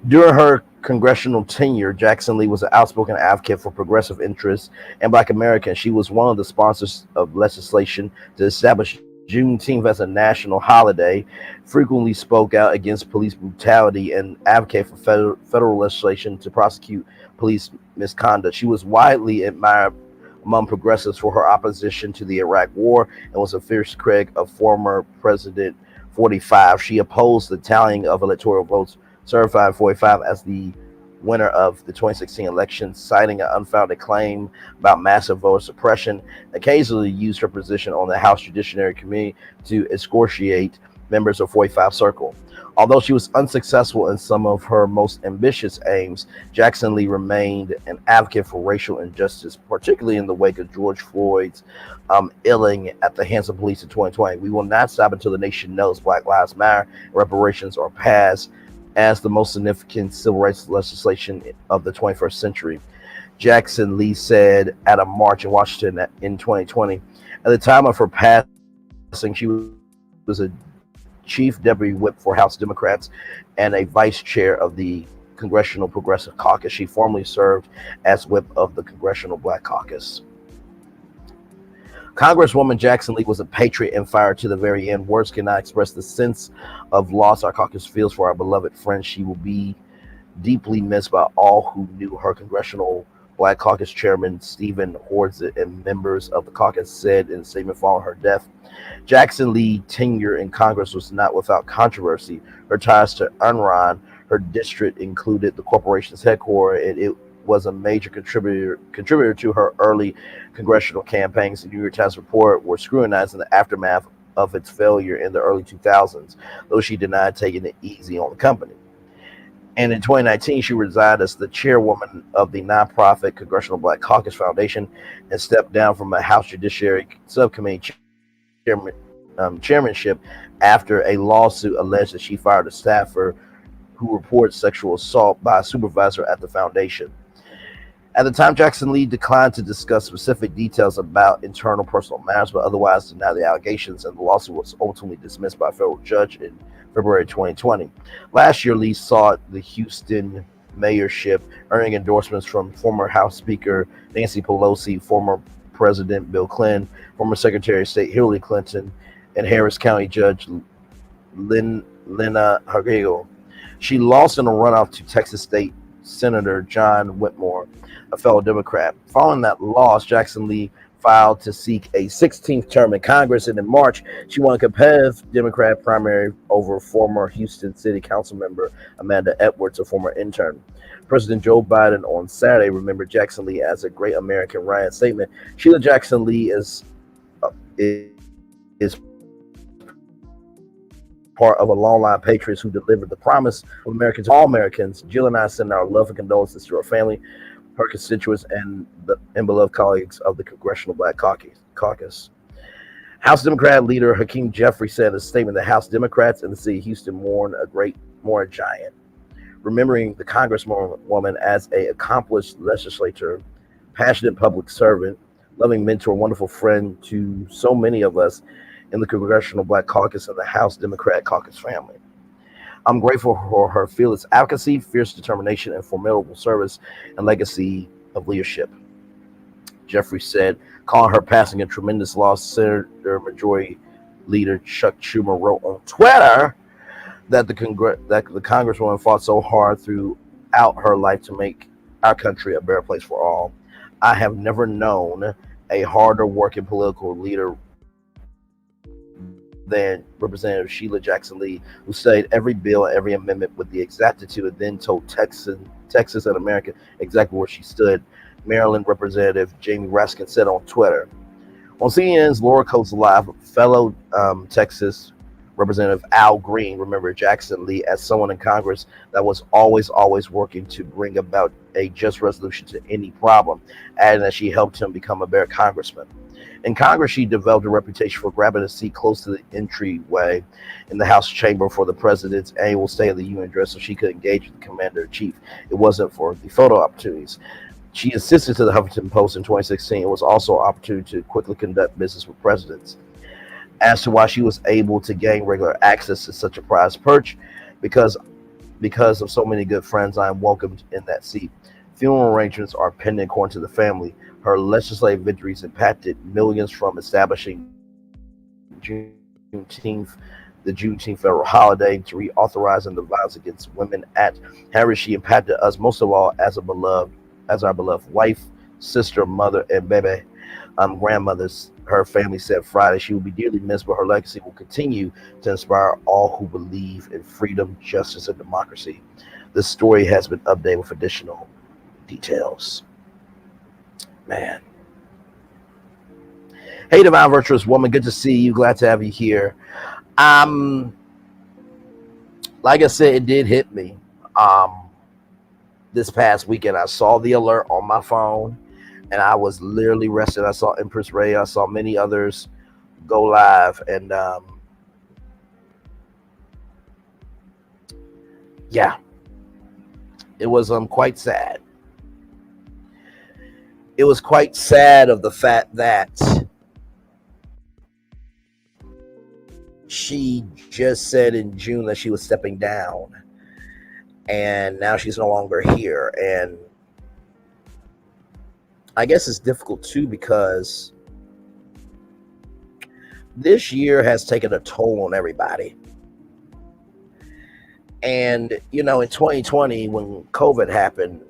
During her congressional tenure, Jackson Lee was an outspoken advocate for progressive interests and Black Americans. She was one of the sponsors of legislation to establish Juneteenth as a national holiday, frequently spoke out against police brutality, and advocated for federal legislation to prosecute police misconduct. She was widely admired among progressives for her opposition to the Iraq War and was a fierce critic of former President 45. She opposed the tallying of electoral votes, certified 45 as the winner of the 2016 election, citing an unfounded claim about massive voter suppression. Occasionally used her position on the House Judiciary Committee to excoriate members of 45 Circle. Although she was unsuccessful in some of her most ambitious aims, Jackson Lee remained an advocate for racial injustice, particularly in the wake of George Floyd's killing at the hands of police in 2020. We will not stop until the nation knows Black Lives Matter and reparations are passed as the most significant civil rights legislation of the 21st century, Jackson Lee said at a march in Washington in 2020. At the time of her passing, she was a chief deputy whip for House Democrats and a vice chair of the Congressional Progressive Caucus. She formerly served as whip of the Congressional Black Caucus. Congresswoman Jackson Lee was a patriot and fired to the very end. Words cannot express the sense of loss our caucus feels for our beloved friend. She will be deeply missed by all who knew her. Congressional Black Caucus Chairman Stephen Horzit and members of the caucus said in a statement following her death. Jackson Lee's tenure in Congress was not without controversy. Her ties to Enron, her district included the corporation's headquarters, and it was a major contributor to her early congressional campaigns. The New York Times report were scrutinized in the aftermath of its failure in the early 2000s, though she denied taking it easy on the company. And in 2019, she resigned as the chairwoman of the nonprofit Congressional Black Caucus Foundation and stepped down from a House Judiciary Subcommittee chairmanship after a lawsuit alleged that she fired a staffer who reported sexual assault by a supervisor at the foundation. At the time, Jackson Lee declined to discuss specific details about internal personal matters, but otherwise denied the allegations, and the lawsuit was ultimately dismissed by a federal judge in February 2020. Last year, Lee sought the Houston mayorship, earning endorsements from former House Speaker Nancy Pelosi, former President Bill Clinton, former Secretary of State Hillary Clinton, and Harris County Judge Lena Hargego. She lost in a runoff to Texas State Senator John Whitmore, a fellow Democrat. Following that loss, Jackson Lee filed to seek a 16th term in Congress, and in March, she won a competitive Democrat primary over former Houston City Council member Amanda Edwards, a former intern. President Joe Biden on Saturday remembered Jackson Lee as a great American. Ryan statement: Sheila Jackson Lee is part of a long line of patriots who delivered the promise of America to all Americans. Jill and I send our love and condolences to her family, her constituents, and beloved colleagues of the Congressional Black Caucus. House Democrat leader Hakeem Jeffrey said in a statement that House Democrats in the city of Houston mourn a giant, remembering the Congresswoman as an accomplished legislator, passionate public servant, loving mentor, wonderful friend to so many of us in the Congressional Black Caucus and the House Democrat Caucus family. I'm grateful for her fearless advocacy, fierce determination, and formidable service and legacy of leadership. Jeffrey said, calling her passing a tremendous loss. Senator Majority Leader Chuck Schumer wrote on Twitter that the Congresswoman fought so hard throughout her life to make our country a better place for all. I have never known a harder working political leader than Representative Sheila Jackson Lee, who studied every bill and every amendment with the exactitude and then told Texas and America exactly where she stood. Maryland Representative Jamie Raskin said on Twitter. On CNN's Laura Coates Live, fellow Texas Representative Al Green remembered Jackson Lee as someone in Congress that was always working to bring about a just resolution to any problem, adding that she helped him become a better congressman. In Congress, she developed a reputation for grabbing a seat close to the entryway in the House chamber for the president's annual State of the Union address so she could engage with the commander-in-chief. It wasn't for the photo opportunities. She assisted to the Huffington Post in 2016. It was also an opportunity to quickly conduct business with presidents. As to why she was able to gain regular access to such a prized perch, because of so many good friends I am welcomed in that seat. Funeral arrangements are pending according to the family. Her legislative victories impacted millions, from establishing the Juneteenth federal holiday to reauthorizing the Violence Against Women Act. However, she impacted us most of all as our beloved wife, sister, mother, and baby grandmothers. Her family said Friday she will be dearly missed, but her legacy will continue to inspire all who believe in freedom, justice, and democracy. This story has been updated with additional details. Man. Hey, Divine Virtuous Woman, good to see you. Glad to have you here. Like I said, it did hit me. This past weekend, I saw the alert on my phone, and I was literally resting. I saw Empress Ray. I saw many others go live, and yeah, it was quite sad. It was quite sad of the fact that she just said in June that she was stepping down, and now she's no longer here. And I guess it's difficult too, because this year has taken a toll on everybody. And, you know, in 2020, when COVID happened,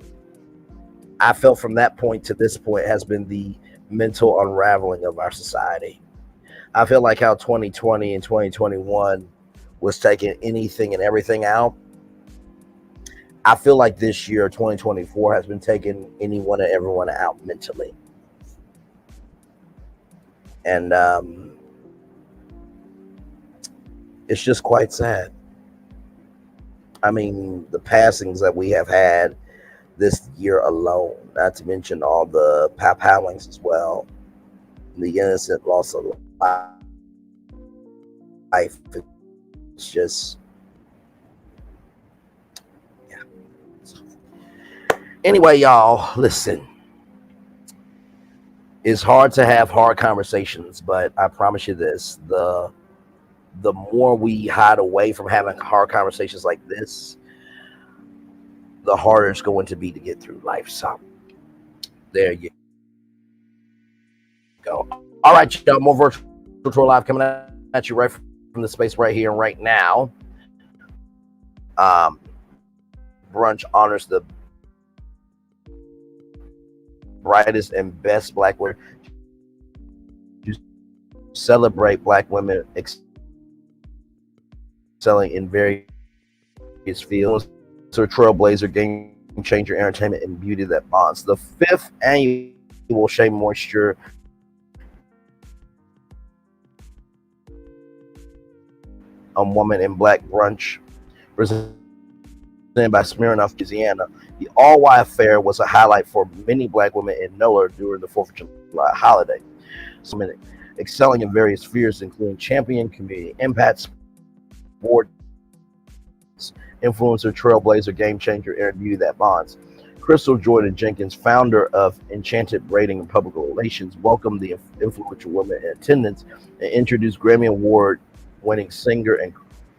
I felt from that point to this point has been the mental unraveling of our society. I feel like how 2020 and 2021 was taking anything and everything out. I feel like this year, 2024, has been taking anyone and everyone out mentally. And it's just quite sad. I mean, the passings that we have had this year alone, not to mention all the powwowings as well, the innocent loss of life. It's just, yeah. Anyway, y'all, listen. It's hard to have hard conversations, but I promise you this, the more we hide away from having hard conversations like this, the harder it's going to be to get through life. So there you go. All right, y'all, more Virtual Live coming at you right from the space right here and right now. Brunch honors the brightest and best Black women. To celebrate Black women excelling in various fields. So trailblazer, game changer, entertainment, and beauty that bonds. The 5th annual Shea Moisture Woman in Black brunch, presented by Smirnoff, Louisiana. The all-white affair was a highlight for many Black women in Miller during the 4th of July holiday. Some excelling in various spheres, including champion, community impact, sport, influencer, trailblazer, game changer, and beauty that bonds. Crystal Jordan Jenkins, founder of Enchanted Braiding and Public Relations, welcomed the influential women in attendance and introduced Grammy Award-winning singer and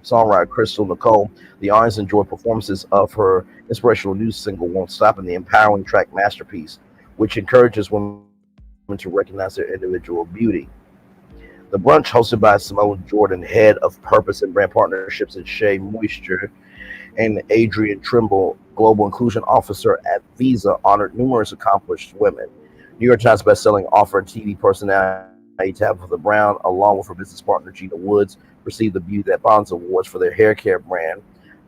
songwriter Crystal Nicole. The audience enjoyed performances of her inspirational new single "Won't Stop" and the empowering track "Masterpiece," which encourages women to recognize their individual beauty. The brunch, hosted by Simone Jordan, head of purpose and brand partnerships at Shea Moisture, and Adrian Trimble, global inclusion officer at Visa, honored numerous accomplished women. New York Times bestselling author and TV personality Tabitha Brown, along with her business partner Gina Woods, received the Beauty That Bonds Awards for their hair care brand,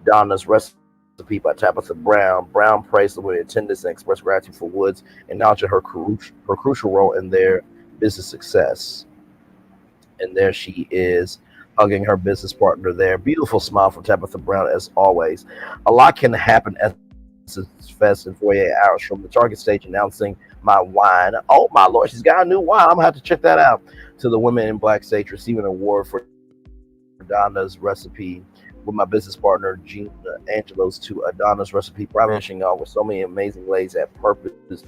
Donna's Recipe by Tabitha Brown. Brown praised the women in attendance and expressed gratitude for Woods, acknowledging her crucial role in their business success. And there she is, hugging her business partner there. Beautiful smile from Tabitha Brown, as always. A lot can happen at this fest in 48 hours, from the Target stage announcing my wine. Oh my Lord, she's got a new wine. I'm gonna have to check that out. To the Women in Black stage receiving an award for Donna's Recipe with my business partner Gina Angelos, to Donna's Recipe, finishing off with so many amazing ladies at Purpose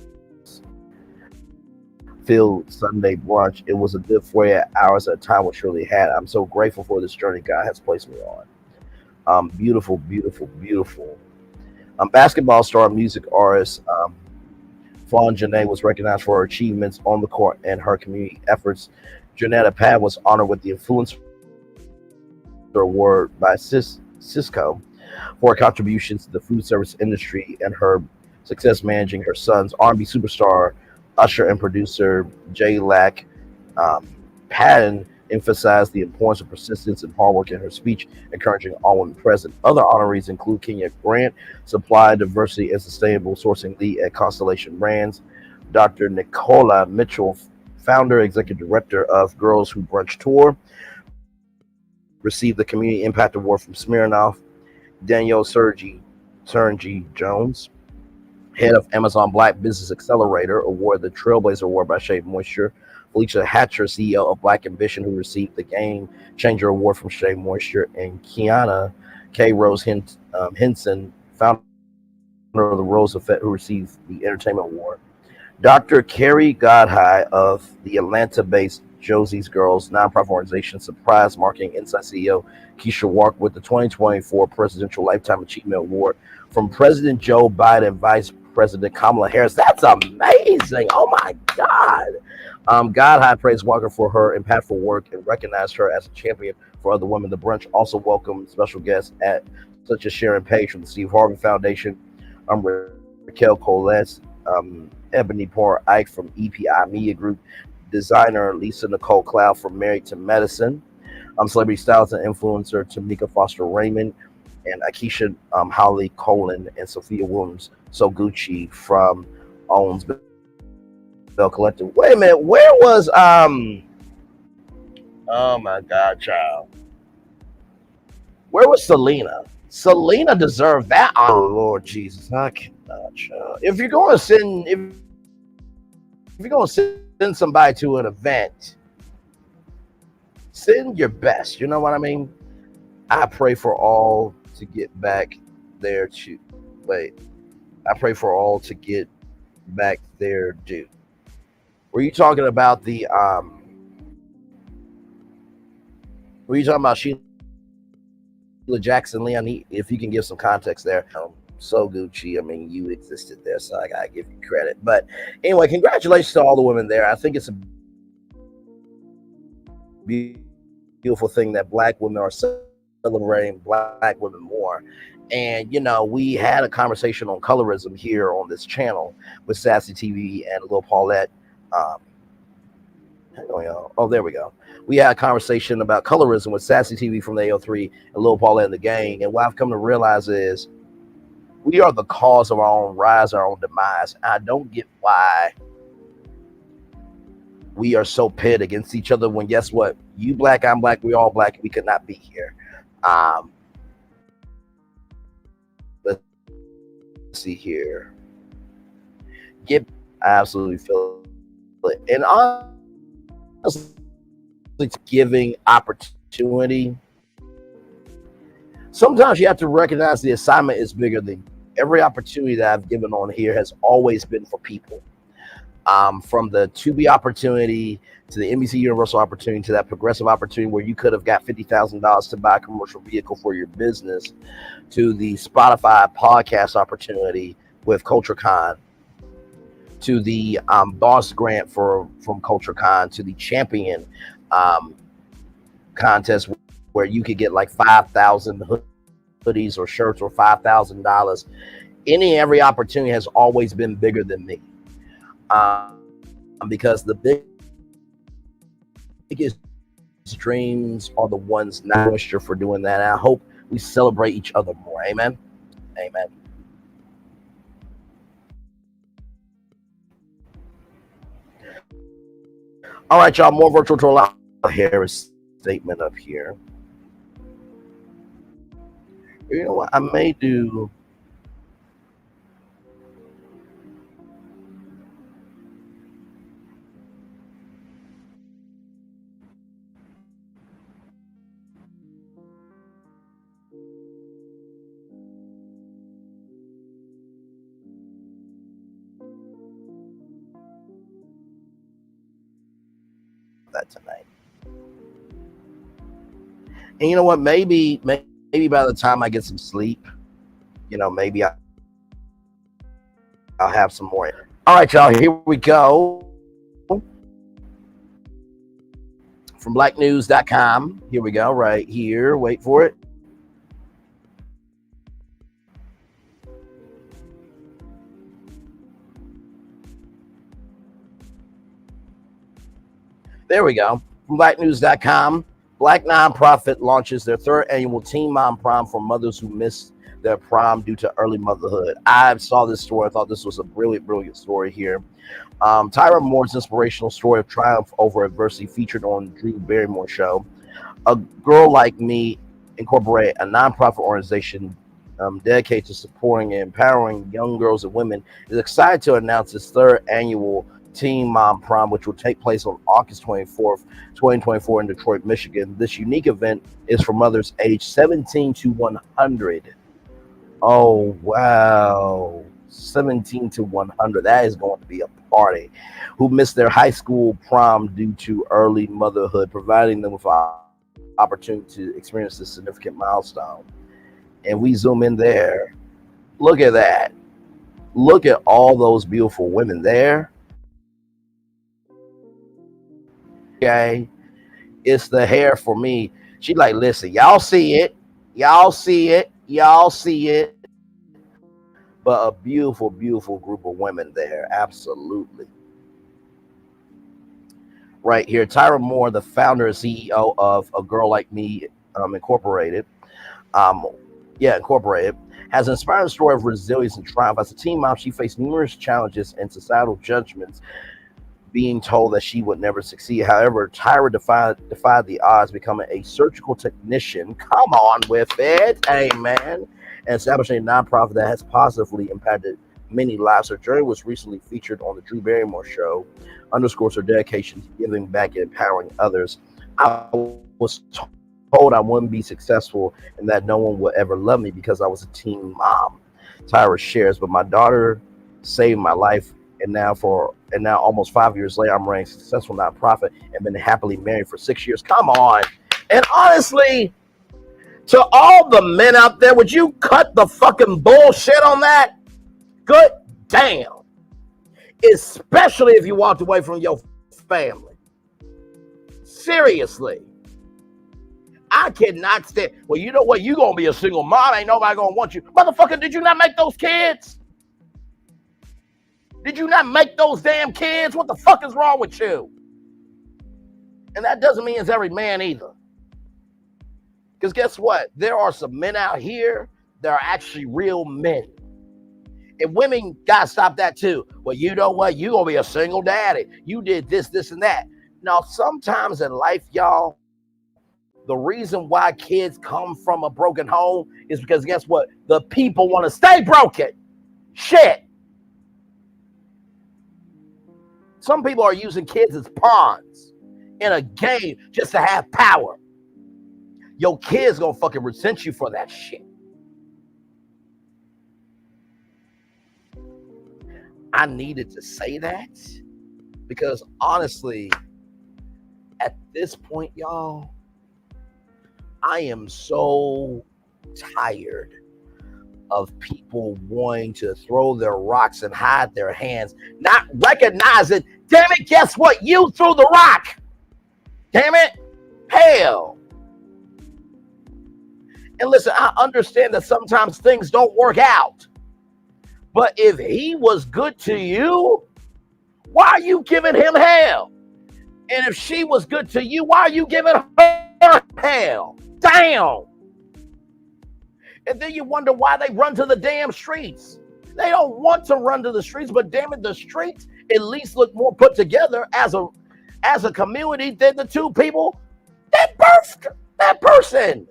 filled Sunday brunch. It was a good 48 hours at a time we surely had. I'm so grateful for this journey God has placed me on. Beautiful, beautiful, beautiful. Basketball star, music artist Fawn Janae was recognized for her achievements on the court and her community efforts. Janetta Pad was honored with the Influencer Award by Cisco for her contributions to the food service industry and her success managing her son's R&B superstar, usher and producer Jay Lack. Patton emphasized the importance of persistence and hard work in her speech, encouraging all women present. Other honorees include Kenya Grant, Supply, Diversity, and Sustainable Sourcing Lead at Constellation Brands, Dr. Nicola Mitchell, founder, executive director of Girls Who Brunch Tour, received the Community Impact Award from Smirnoff. Danielle Sergi Jones, head of Amazon Black Business Accelerator, awarded the Trailblazer Award by Shea Moisture. Felicia Hatcher, CEO of Black Ambition, who received the Game Changer Award from Shea Moisture, and Kiana K. Rose Henson, founder of the Rose Effect, who received the Entertainment Award. Dr. Carrie Godhigh of the Atlanta-based Josie's Girls nonprofit organization, surprise Marketing Insight CEO Keisha Walk with the 2024 Presidential Lifetime Achievement Award from President Joe Biden, Vice President Kamala Harris. That's amazing. Oh my God. Godhigh praised Walker for her impactful work and recognized her as a champion for other women. The brunch also welcomed special guests such as Sharon Page from the Steve Harvey Foundation, Raquel Coles, Ebony Poor Ike from EPI Media Group, designer Lisa Nicole Cloud from Married to Medicine, celebrity stylist and influencer Tamika Foster Raymond, and Akeisha Holly Colin and Sophia Williams Soguchi from Owens Bell Collective. Wait a minute, where was oh my God, child, where was Selena? Selena deserved that. Oh Lord Jesus, I cannot, child. If you're going to send somebody to an event, send your best. You know what I mean? I pray for all to get back there to wait. I pray for all to get back there due. Were you talking about the were you talking about Sheila Jackson Lee? I need, if you can give some context there. So Gucci, I mean, you existed there, so I gotta give you credit. But anyway, congratulations to all the women there. I think it's a beautiful thing that Black women are celebrating Black women more. And, you know, we had a conversation on colorism here on this channel with Sassy TV and Lil Paulette. Oh, there we go. We had a conversation about colorism with Sassy TV from the AO3 and Lil Paulette and the gang. And what I've come to realize is we are the cause of our own rise, our own demise. I don't get why we are so pit against each other when, guess what? You Black, I'm Black, we all Black, we could not be here. Let's see here. I absolutely feel it. And honestly, it's giving opportunity. Sometimes you have to recognize the assignment is bigger than you. Every opportunity that I've given on here has always been for people. From the Tubi opportunity to the NBC Universal opportunity to that progressive opportunity where you could have got $50,000 to buy a commercial vehicle for your business, to the Spotify podcast opportunity with CultureCon, to the Boss Grant from CultureCon, to the Champion contest where you could get like 5,000 hoodies or shirts or $5,000. Any and every opportunity has always been bigger than me. Because the biggest dreams are the ones not moisture for doing that. And I hope we celebrate each other more. Amen. Amen. All right, y'all. More virtual troll out. Harris statement up here. You know what? I may do. That tonight. And you know what? Maybe by the time I get some sleep, you know, maybe I'll have some more. All right, y'all. Here we go. From blacknews.com. Here we go. Right here. Wait for it. There we go. From blacknews.com. Black nonprofit launches their third annual Teen Mom Prom for mothers who missed their prom due to early motherhood. I saw this story. I thought this was a brilliant story here. Tyra Moore's inspirational story of triumph over adversity featured on Drew Barrymore show. A Girl Like Me Incorporate, a nonprofit organization dedicated to supporting and empowering young girls and women, is excited to announce its third annual Teen Mom Prom, which will take place on August 24th, 2024 in Detroit, Michigan. This unique event is for mothers aged 17 to 100. Oh, wow. 17 to 100. That is going to be a party. Who missed their high school prom due to early motherhood, providing them with an opportunity to experience this significant milestone. And we zoom in there. Look at that. Look at all those beautiful women there. Okay, it's the hair for me. She like, listen, y'all see it, but a beautiful group of women there. Absolutely. Right here, Tyra Moore, the founder and CEO of A Girl Like Me Incorporated, Incorporated, has an inspiring story of resilience and triumph. As a teen mom, she faced numerous challenges and societal judgments, being told that she would never succeed. However, Tyra defied the odds, becoming a surgical technician. Come on with it, amen. And establishing a nonprofit that has positively impacted many lives. Her journey was recently featured on the Drew Barrymore show. Underscores her dedication to giving back and empowering others. I was told I wouldn't be successful and that no one would ever love me because I was a teen mom. Tyra shares, but my daughter saved my life. And now almost 5 years later, I'm running a successful nonprofit and been happily married for 6 years. Come on. And honestly, To all the men out there, would you cut the fucking bullshit on that? Good damn. Especially if you walked away from your family. Seriously. I cannot stand. Well, you know what? You gonna be a single mom. Ain't nobody gonna want you. Motherfucker, did you not make those kids? Did you not make those damn kids? What the fuck is wrong with you? And that doesn't mean it's every man either. Because guess what? There are some men out here that are actually real men. And women gotta stop that too. Well, you know what? You gonna be a single daddy. You did this, this, and that. Now, sometimes in life, y'all, the reason why kids come from a broken home is because guess what? The people want to stay broken. Shit. Some people are using kids as pawns in a game just to have power. Your kids gonna fucking resent you for that shit. I needed to say that because honestly, at this point, y'all, I am so tired of people wanting to throw their rocks and hide their hands, not recognizing, damn it, guess what? You threw the rock. Damn it. Hell. And listen, I understand that sometimes things don't work out. But if he was good to you, why are you giving him hell? And if she was good to you, why are you giving her hell? Damn. And then you wonder why they run to the damn streets. They don't want to run to the streets, but damn it, the streets at least look more put together as a community than the two people that birthed that person.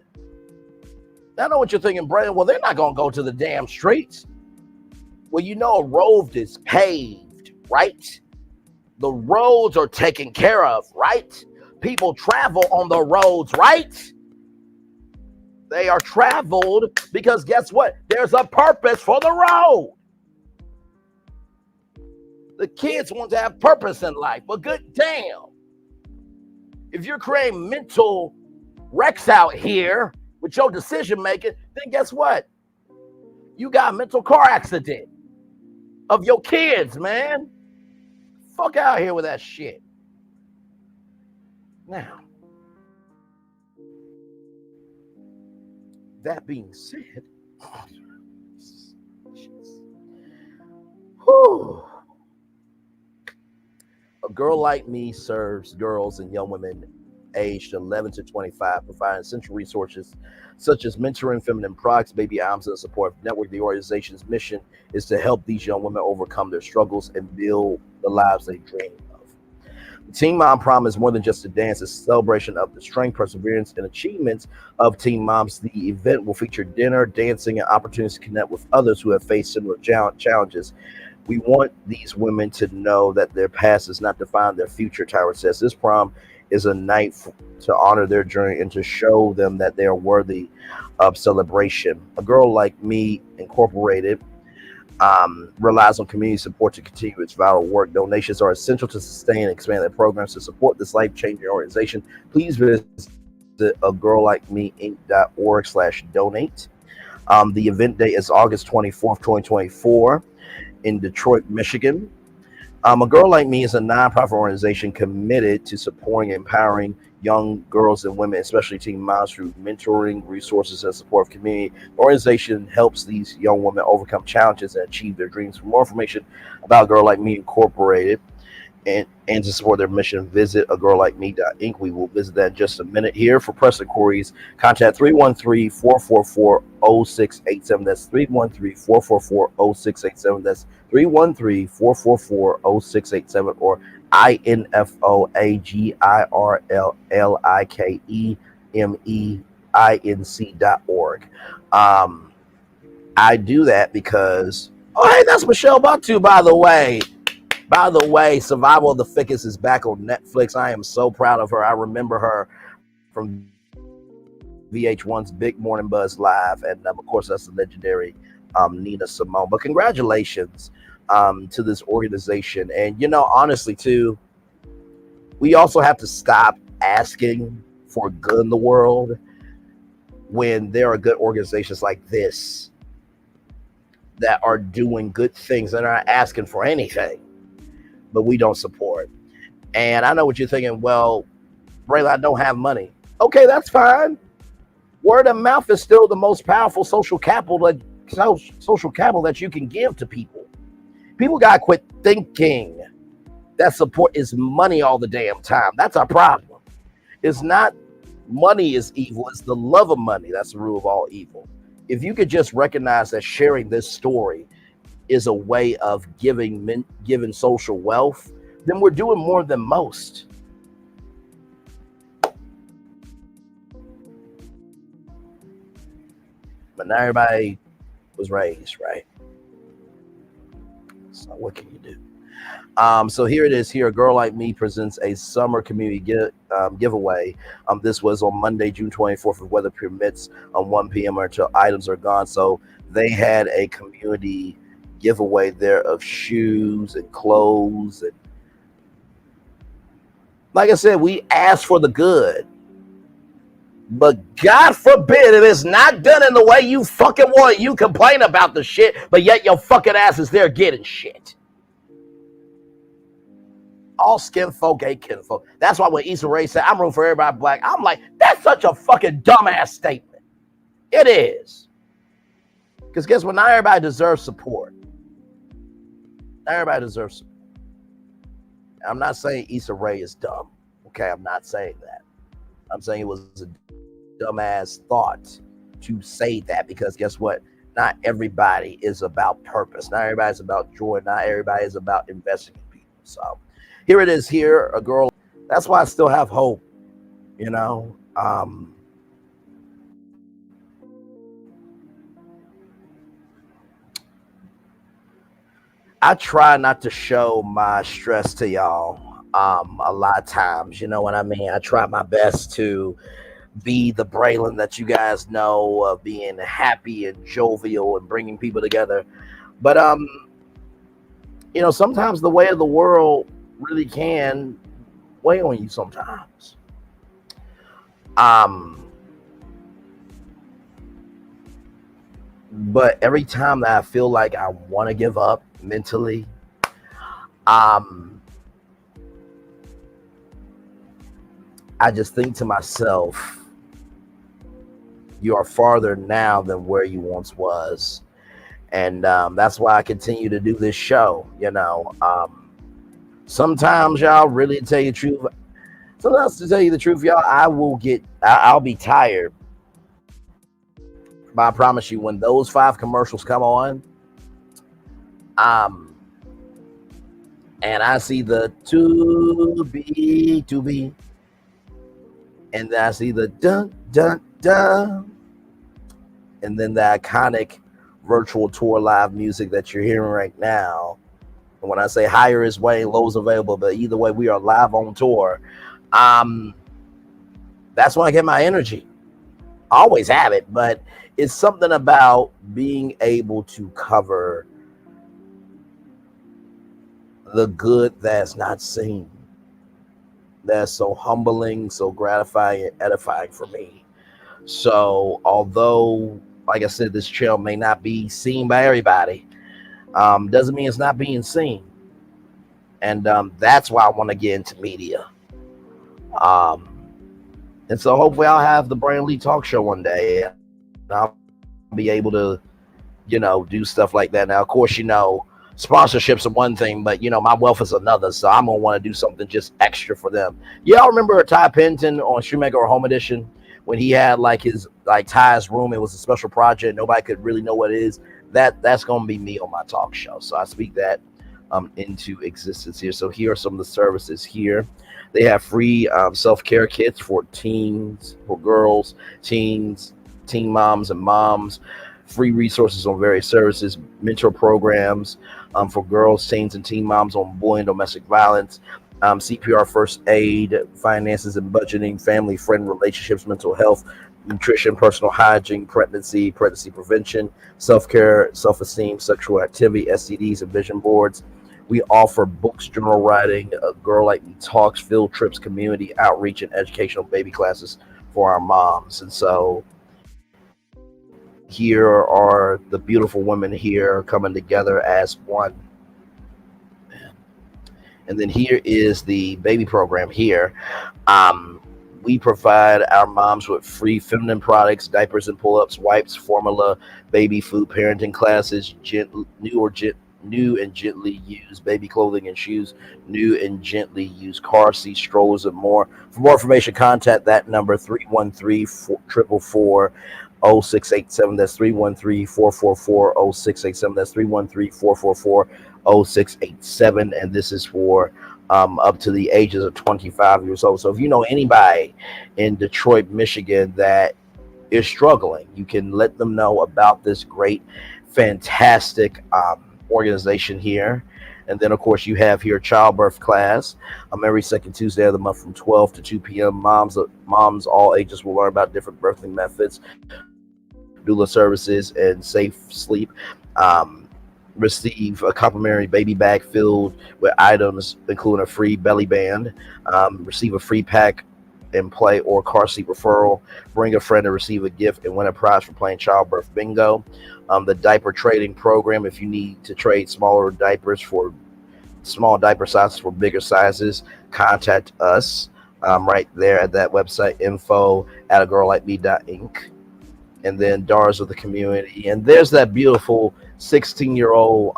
I know what you're thinking, Brandon. Well, they're not going to go to the damn streets. Well, you know, a road is paved, right? The roads are taken care of, right? People travel on the roads, right? They are traveled because guess what? There's a purpose for the road. The kids want to have purpose in life, but good damn. If you're creating mental wrecks out here with your decision making, then guess what? You got a mental car accident of your kids, man. Fuck out here with that shit. Now, that being said, a girl like me serves girls and young women aged 11 to 25, providing essential resources such as mentoring, feminine products, baby arms, and support network. The organization's mission is to help these young women overcome their struggles and build the lives they dream of. The Teen Mom Prom is more than just a dance. It's a celebration of the strength, perseverance, and achievements of teen moms. The event will feature dinner, dancing, and opportunities to connect with others who have faced similar challenges. We want these women to know that their past does not define their future, Tyra says. This prom is a night to honor their journey and to show them that they are worthy of celebration. A Girl Like Me Incorporated relies on community support to continue its vital work. Donations are essential to sustain and expand their programs. To support this life-changing organization, please visit agirllikemeinc.org/donate. The event date is August 24th, 2024 in Detroit, Michigan. A Girl Like Me is a nonprofit organization committed to supporting and empowering young girls and women, especially teen moms, through mentoring, resources, and support of community. The organization helps these young women overcome challenges and achieve their dreams. For more information about Girl Like Me Incorporated and to support their mission, visit agirllikeme.inc. We will visit that in just a minute. Here for press inquiries, contact 313-444-0687. That's 313-444-0687. That's 313-444-0687 or info@agirllikemeinc.org. I do that because, oh, hey, that's Michelle Batu, by the way. By the way, Survival of the Fittest is back on Netflix. I am so proud of her. I remember her from VH1's Big Morning Buzz Live. And of course, that's the legendary Nina Simone. But congratulations to this organization. And, you know, honestly, too, we also have to stop asking for good in the world when there are good organizations like this that are doing good things and are asking for anything, but we don't support. And I know what you're thinking. Well, Braylon, I don't have money. Okay, that's fine. Word of mouth is still the most powerful social capital that you can give to people. People gotta quit thinking that support is money all the damn time. That's our problem. It's not money is evil. It's the love of money that's the root of all evil. If you could just recognize that sharing this story is a way of giving social wealth, then we're doing more than most. But not everybody was raised right. So what can you do? So here it is. Here, A Girl Like Me presents a summer community giveaway. This was on Monday, June 24th, if weather permits, 1 p.m. or until items are gone. So they had a community giveaway there of shoes and clothes. And like I said, we asked for the good. But God forbid if it's not done in the way you fucking want. You complain about the shit, but yet your fucking ass is there getting shit. All skin folk ain't kin folk. That's why when Issa Rae said, I'm rooting for everybody black, I'm like, that's such a fucking dumbass statement. It is. Because guess what? Not everybody deserves support. Not everybody deserves support. I'm not saying Issa Rae is dumb. Okay, I'm not saying that. I'm saying it was a dumbass thought to say that, because guess what? Not everybody is about purpose. Not everybody's about joy. Not everybody is about investing in people. So here it is here, A Girl. That's why I still have hope, you know. I try not to show my stress to y'all a lot of times, you know what I mean? I try my best to be the Braylon that you guys know, of being happy and jovial and bringing people together. But, you know, sometimes the way of the world really can weigh on you sometimes. But every time that I feel like I want to give up mentally, I just think to myself, you are farther now than where you once was. And that's why I continue to do this show, you know. Sometimes, y'all, really to tell you the truth, sometimes to tell you the truth, y'all, I'll be tired. But I promise you, when those 5 commercials come on, and I see the to be, and then I see the dun dun dun, and then the iconic virtual tour live music that you're hearing right now. And when I say higher is way, low is available, but either way, we are live on tour. That's when I get my energy. I always have it, but it's something about being able to cover the good that's not seen. That's so humbling, so gratifying, and edifying for me. So although, like I said, this channel may not be seen by everybody, doesn't mean it's not being seen. And that's why I want to get into media. And so hopefully I'll have the Brand Lee Talk Show one day. And I'll be able to, you know, do stuff like that. Now, of course, you know, sponsorships are one thing, but, you know, my wealth is another. So I'm going to want to do something just extra for them. Y'all remember Ty Penton on Shoemaker or Home Edition when he had like his, like Ty's room? It was a special project. Nobody could really know what it is. That's going to be me on my talk show. So I speak that into existence here. So here are some of the services here. They have free self-care kits for teens, for girls, teens, teen moms and moms, free resources on various services, mentor programs for girls, teens, and teen moms on bullying and domestic violence, CPR first aid, finances and budgeting, family, friend relationships, mental health, nutrition, personal hygiene, pregnancy prevention, self-care, self-esteem, sexual activity, STDs, and vision boards. We offer books, journal writing, A Girl Like Me talks, field trips, community outreach, and educational baby classes for our moms. And so here are the beautiful women here coming together as one. And then here is the baby program here. We provide our moms with free feminine products, diapers and pull-ups, wipes, formula, baby food, parenting classes, new and gently used baby clothing and shoes, new and gently used car seats, strollers, and more. For more information, contact that number, 313-444-0687. That's 313-444-0687. That's 313-444-0687. And this is for up to the ages of 25 years old. So if you know anybody in Detroit, Michigan that is struggling, you can let them know about this great, fantastic organization here. And then, of course, you have here childbirth class every second Tuesday of the month from 12 to 2 p.m. Moms all ages will learn about different birthing methods, doula services, and safe sleep. Receive a complimentary baby bag filled with items, including a free belly band. Receive a free pack and play or car seat referral. Bring a friend and receive a gift and win a prize for playing childbirth bingo. The diaper trading program, if you need to trade smaller diapers for small diaper sizes for bigger sizes, contact us right there at that website, info@agirllikeme.inc. And then Daughters of the Community. And there's that beautiful 16-year-old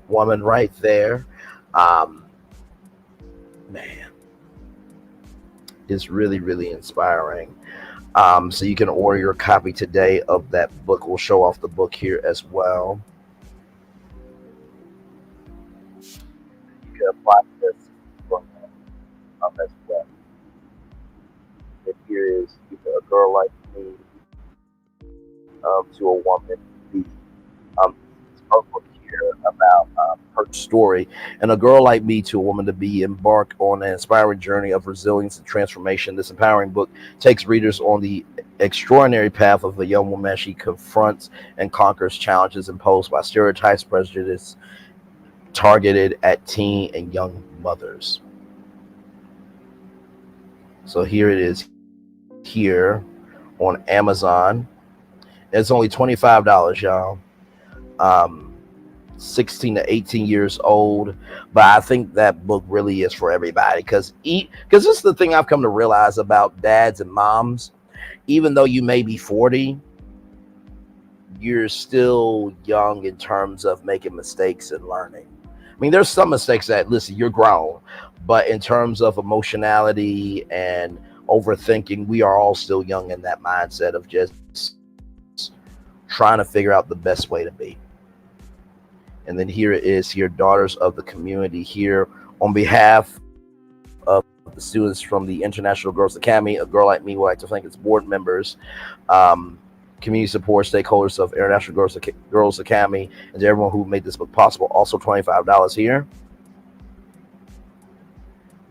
woman right there. Man, it's really, really inspiring. So you can order your copy today of that book. We'll show off the book here as well. You can apply this as well. And here is A Girl Like Me to a Woman. Her book here about her story, and A Girl Like Me to a Woman to Be embark on an inspiring journey of resilience and transformation. This empowering book takes readers on the extraordinary path of a young woman as she confronts and conquers challenges imposed by stereotypes, prejudice targeted at teen and young mothers. So here it is here on Amazon. It's only $25, y'all. 16 to 18 years old, but I think that book really is for everybody, because this is the thing I've come to realize about dads and moms. Even though you may be 40, you're still young in terms of making mistakes and learning. I mean, there's some mistakes that, listen, you're grown, but in terms of emotionality and overthinking, we are all still young in that mindset of just trying to figure out the best way to be. And then here it is here, Daughters of the Community here on behalf of the students from the International Girls Academy. A Girl Like Me would like to thank its board members, community support, stakeholders of International Girls Academy, and to everyone who made this book possible. Also $25 here.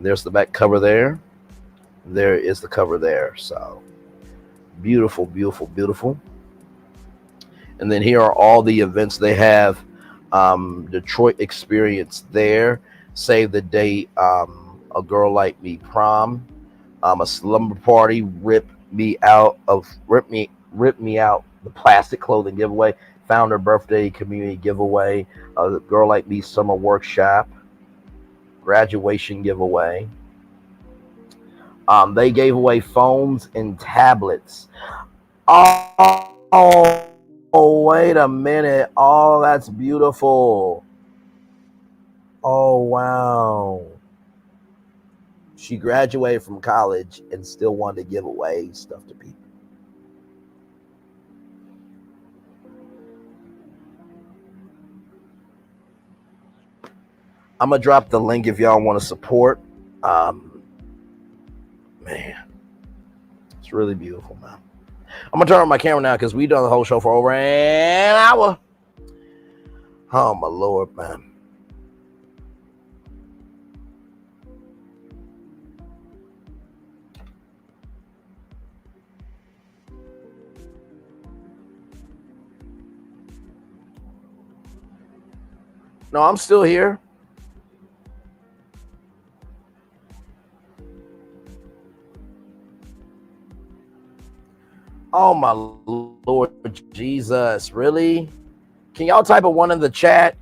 There's the back cover there. There is the cover there. So beautiful, beautiful, beautiful. And then here are all the events they have. Detroit Experience there, Save the Date, A Girl Like Me prom, a slumber party, Rip Me Out, the plastic clothing giveaway, founder birthday community giveaway, a Girl Like Me summer workshop, graduation giveaway. They gave away phones and tablets. Oh, wait a minute. Oh, that's beautiful. Oh, wow. She graduated from college and still wanted to give away stuff to people. I'm going to drop the link if y'all want to support. Man, it's really beautiful, man. I'm going to turn on my camera now because we've done the whole show for over an hour. Oh, my Lord, man. No, I'm still here. Oh, my Lord. Lord Jesus, really? Can y'all type a 1 in the chat?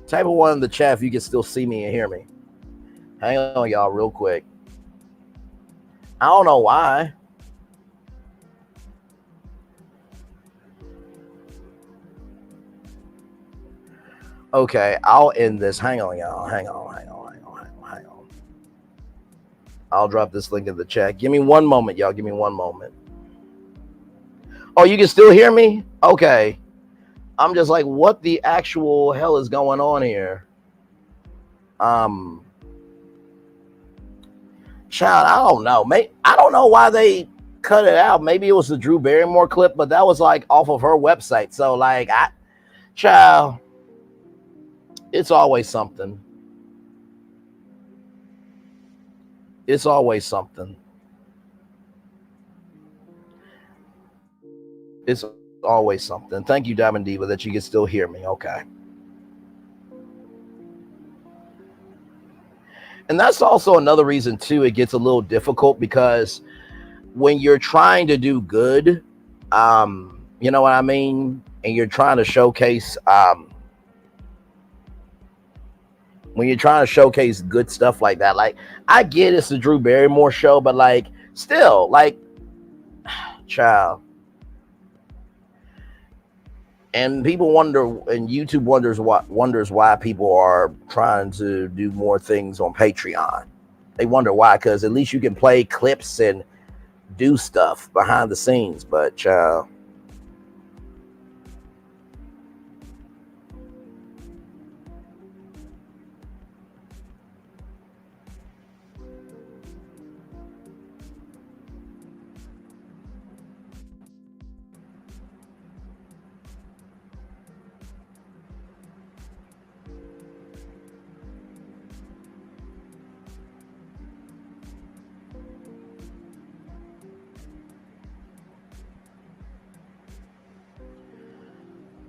Type a 1 in the chat if you can still see me and hear me. Hang on, y'all, real quick. I don't know why. Okay, I'll end this. Hang on, y'all. Hang on. I'll drop this link in the chat. Give me one moment, y'all. Give me one moment. Oh, you can still hear me? Okay. I'm just like, what the actual hell is going on here? Child, I don't know. I don't know why they cut it out. Maybe it was the Drew Barrymore clip, but that was like off of her website. So like, child, it's always something. It's always something. It's always something. Thank you, Diamond Diva, that you can still hear me. Okay. And that's also another reason, too, it gets a little difficult because when you're trying to do good, you know what I mean? And you're trying to showcase, when you're trying to showcase good stuff like that, like, I get it's the Drew Barrymore show, but like, still, like, child. And people wonder, and YouTube wonders why people are trying to do more things on Patreon. They wonder why, because at least you can play clips and do stuff behind the scenes, but child.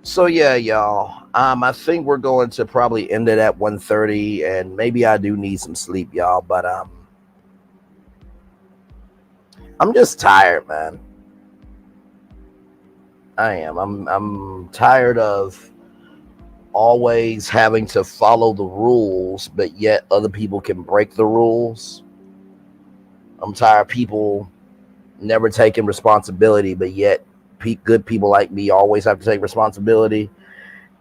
So yeah, y'all. I think we're going to probably end it at 1:30, and maybe I do need some sleep, y'all. But I'm just tired, man. I am. I'm tired of always having to follow the rules, but yet other people can break the rules. I'm tired of people never taking responsibility, but yet good people like me always have to take responsibility.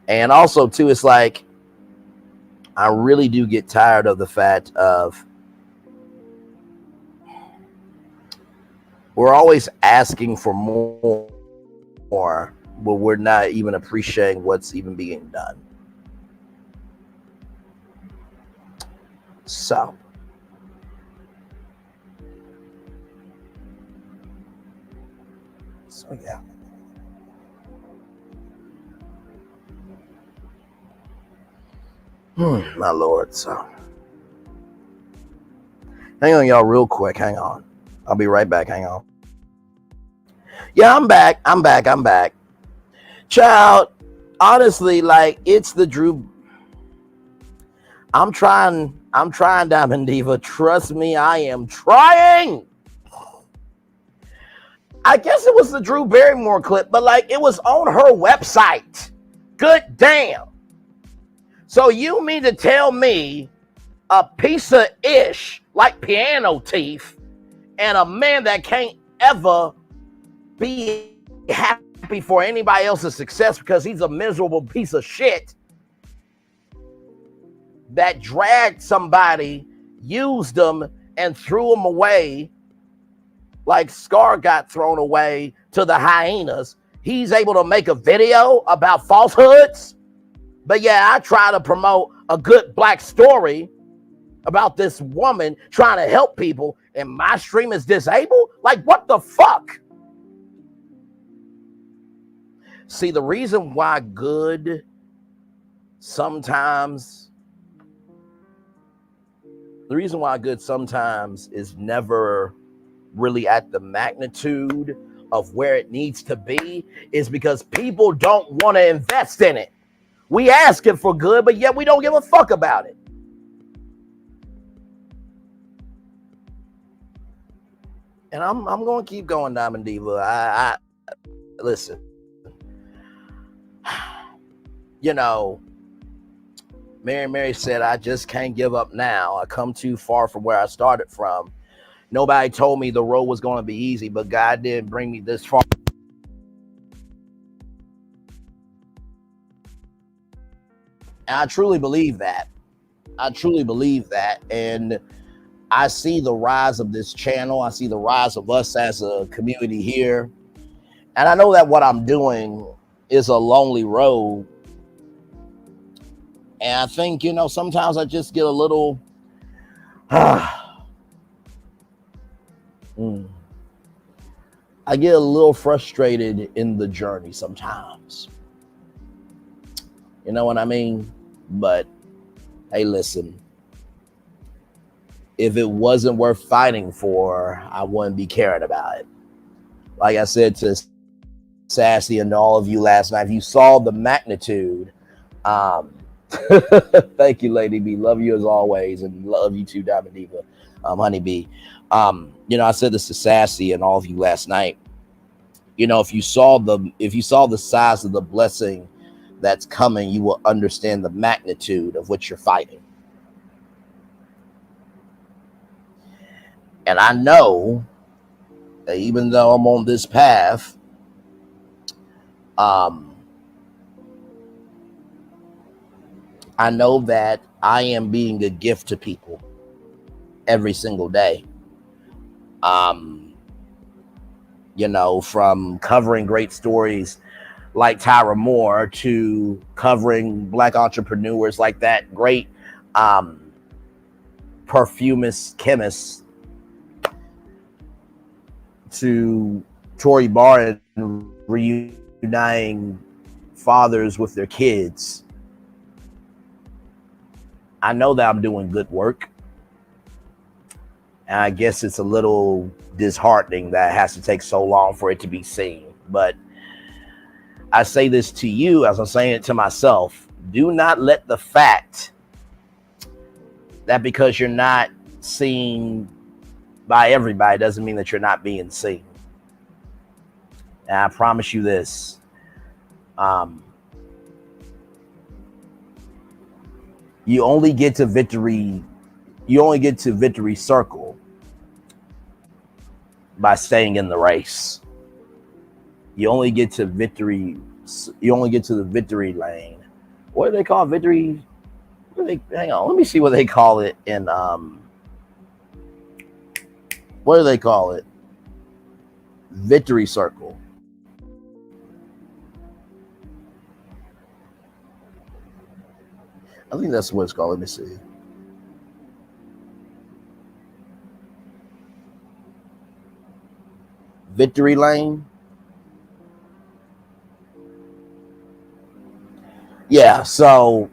And also, too, it's like I really do get tired of the fact of we're always asking for more, but we're not even appreciating what's even being done. So yeah. My Lord. So hang on, y'all, real quick. Hang on. I'll be right back. Hang on. Yeah, I'm back. Child, honestly, like, it's the Drew. I'm trying, Diamond Diva. Trust me, I am trying. I guess it was the Drew Barrymore clip, but like, it was on her website. Good damn. So you mean to tell me a piece of ish like piano teeth and a man that can't ever be happy for anybody else's success because he's a miserable piece of shit that dragged somebody, used them, and threw them away like Scar got thrown away to the hyenas. He's able to make a video about falsehoods? But yeah, I try to promote a good black story about this woman trying to help people, and my stream is disabled? Like, what the fuck? See, the reason why good sometimes is never really at the magnitude of where it needs to be is because people don't want to invest in it. We asking for good, but yet we don't give a fuck about it. And I'm going to keep going, Diamond Diva. listen, you know, Mary said, I just can't give up now. I come too far from where I started from. Nobody told me the road was going to be easy, but God did bring me this far. And I truly believe that. And I see the rise of this channel. I see the rise of us as a community here. And I know that what I'm doing is a lonely road. And I think, you know, sometimes I just get a little, I get a little frustrated in the journey sometimes. You know what I mean? But hey, listen, if it wasn't worth fighting for, I wouldn't be caring about it. Like I said to Sassy and all of you last night, if you saw the magnitude, thank you, Lady B. Love you as always, and love you too, Diamond Diva, Honeybee. You know, I said this to Sassy and all of you last night. You know, if you saw the size of the blessing that's coming, you will understand the magnitude of what you're fighting. And I know that even though I'm on this path, I know that I am being a gift to people every single day. You know, from covering great stories like Tyra Moore to covering Black entrepreneurs like that great perfumist chemist, to Tory Barr reuniting fathers with their kids. I know that I'm doing good work. And I guess it's a little disheartening that it has to take so long for it to be seen. But I say this to you as I'm saying it to myself. Do not let the fact that because you're not seen by everybody doesn't mean that you're not being seen. And I promise you this. You only get to victory. You only get to victory circle by staying in the race. You only get to victory. You only get to the victory lane. What do they call victory? Hang on. Let me see what they call it in. What do they call it? Victory circle. I think that's what it's called. Let me see. Victory lane. Yeah, so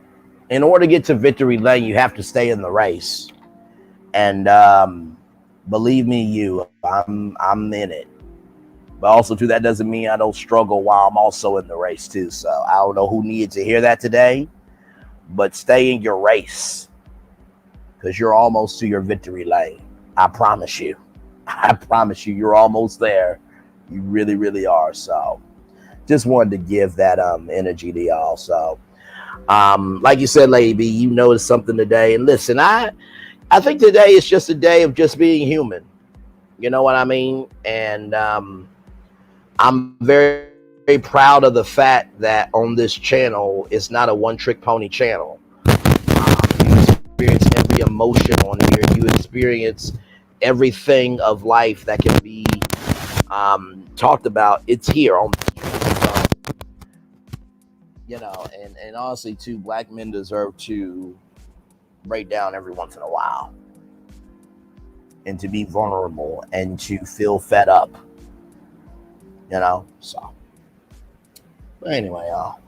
in order to get to victory lane, you have to stay in the race. And believe me, I'm in it. But also, too, that doesn't mean I don't struggle while I'm also in the race, too. So I don't know who needed to hear that today, but stay in your race because you're almost to your victory lane. I promise you. I promise you, you're almost there. You really, really are. So just wanted to give that energy to y'all. So like you said, Lady B, you noticed something today. And listen, I think today is just a day of just being human. You know what I mean? And I'm very, very proud of the fact that on this channel, it's not a one-trick pony channel. You experience every emotion on here. You experience everything of life that can be talked about. It's here on the you know, and honestly, too, Black men deserve to break down every once in a while and to be vulnerable and to feel fed up. You know, so. But anyway, y'all.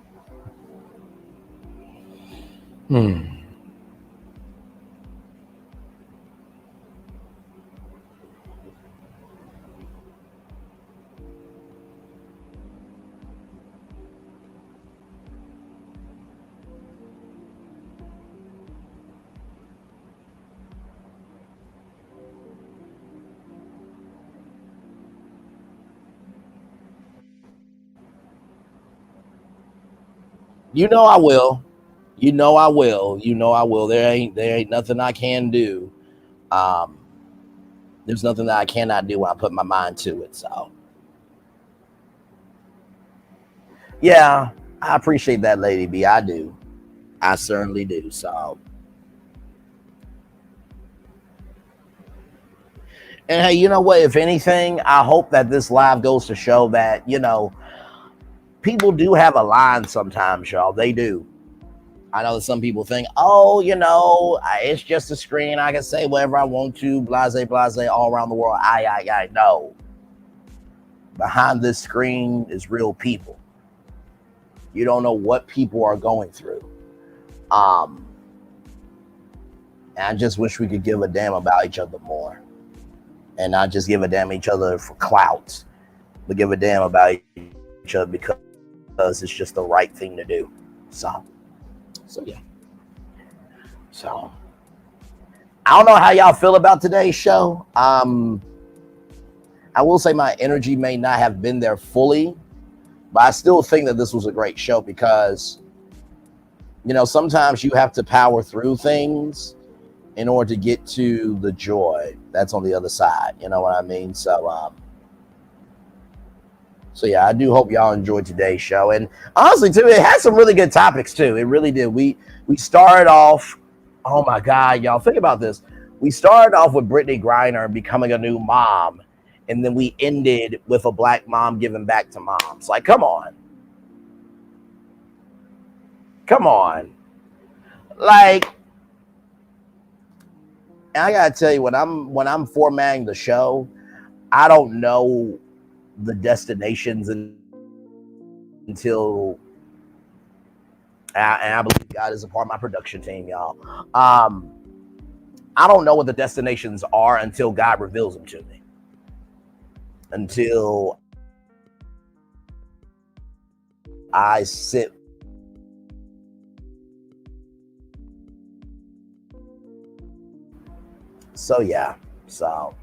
You know I will. You know I will. You know I will. There ain't nothing I can do. There's nothing that I cannot do when I put my mind to it. So yeah, I appreciate that, Lady B. I do. I certainly do. So, and hey, you know what? If anything, I hope that this live goes to show that, you know, people do have a line sometimes, y'all. They do. I know that some people think, oh, you know, it's just a screen. I can say whatever I want to, blase, blase, all around the world. I know. Behind this screen is real people. You don't know what people are going through. And I just wish we could give a damn about each other more. And not just give a damn each other for clout, but give a damn about each other because it's just the right thing to do. So yeah. So I don't know how y'all feel about today's show. I will say my energy may not have been there fully, but I still think that this was a great show because, you know, sometimes you have to power through things in order to get to the joy that's on the other side. You know what I mean? So yeah, I do hope y'all enjoyed today's show. And honestly, too, it had some really good topics, too. It really did. We started off, oh, my God, y'all. Think about this. We started off with Brittney Griner becoming a new mom, and then we ended with a black mom giving back to moms. Like, come on. Come on. Like, I got to tell you, when I'm formatting the show, I don't know the destinations until and I believe God is a part of my production team, y'all. I don't know what the destinations are until God reveals them to me. Until I sit yeah. So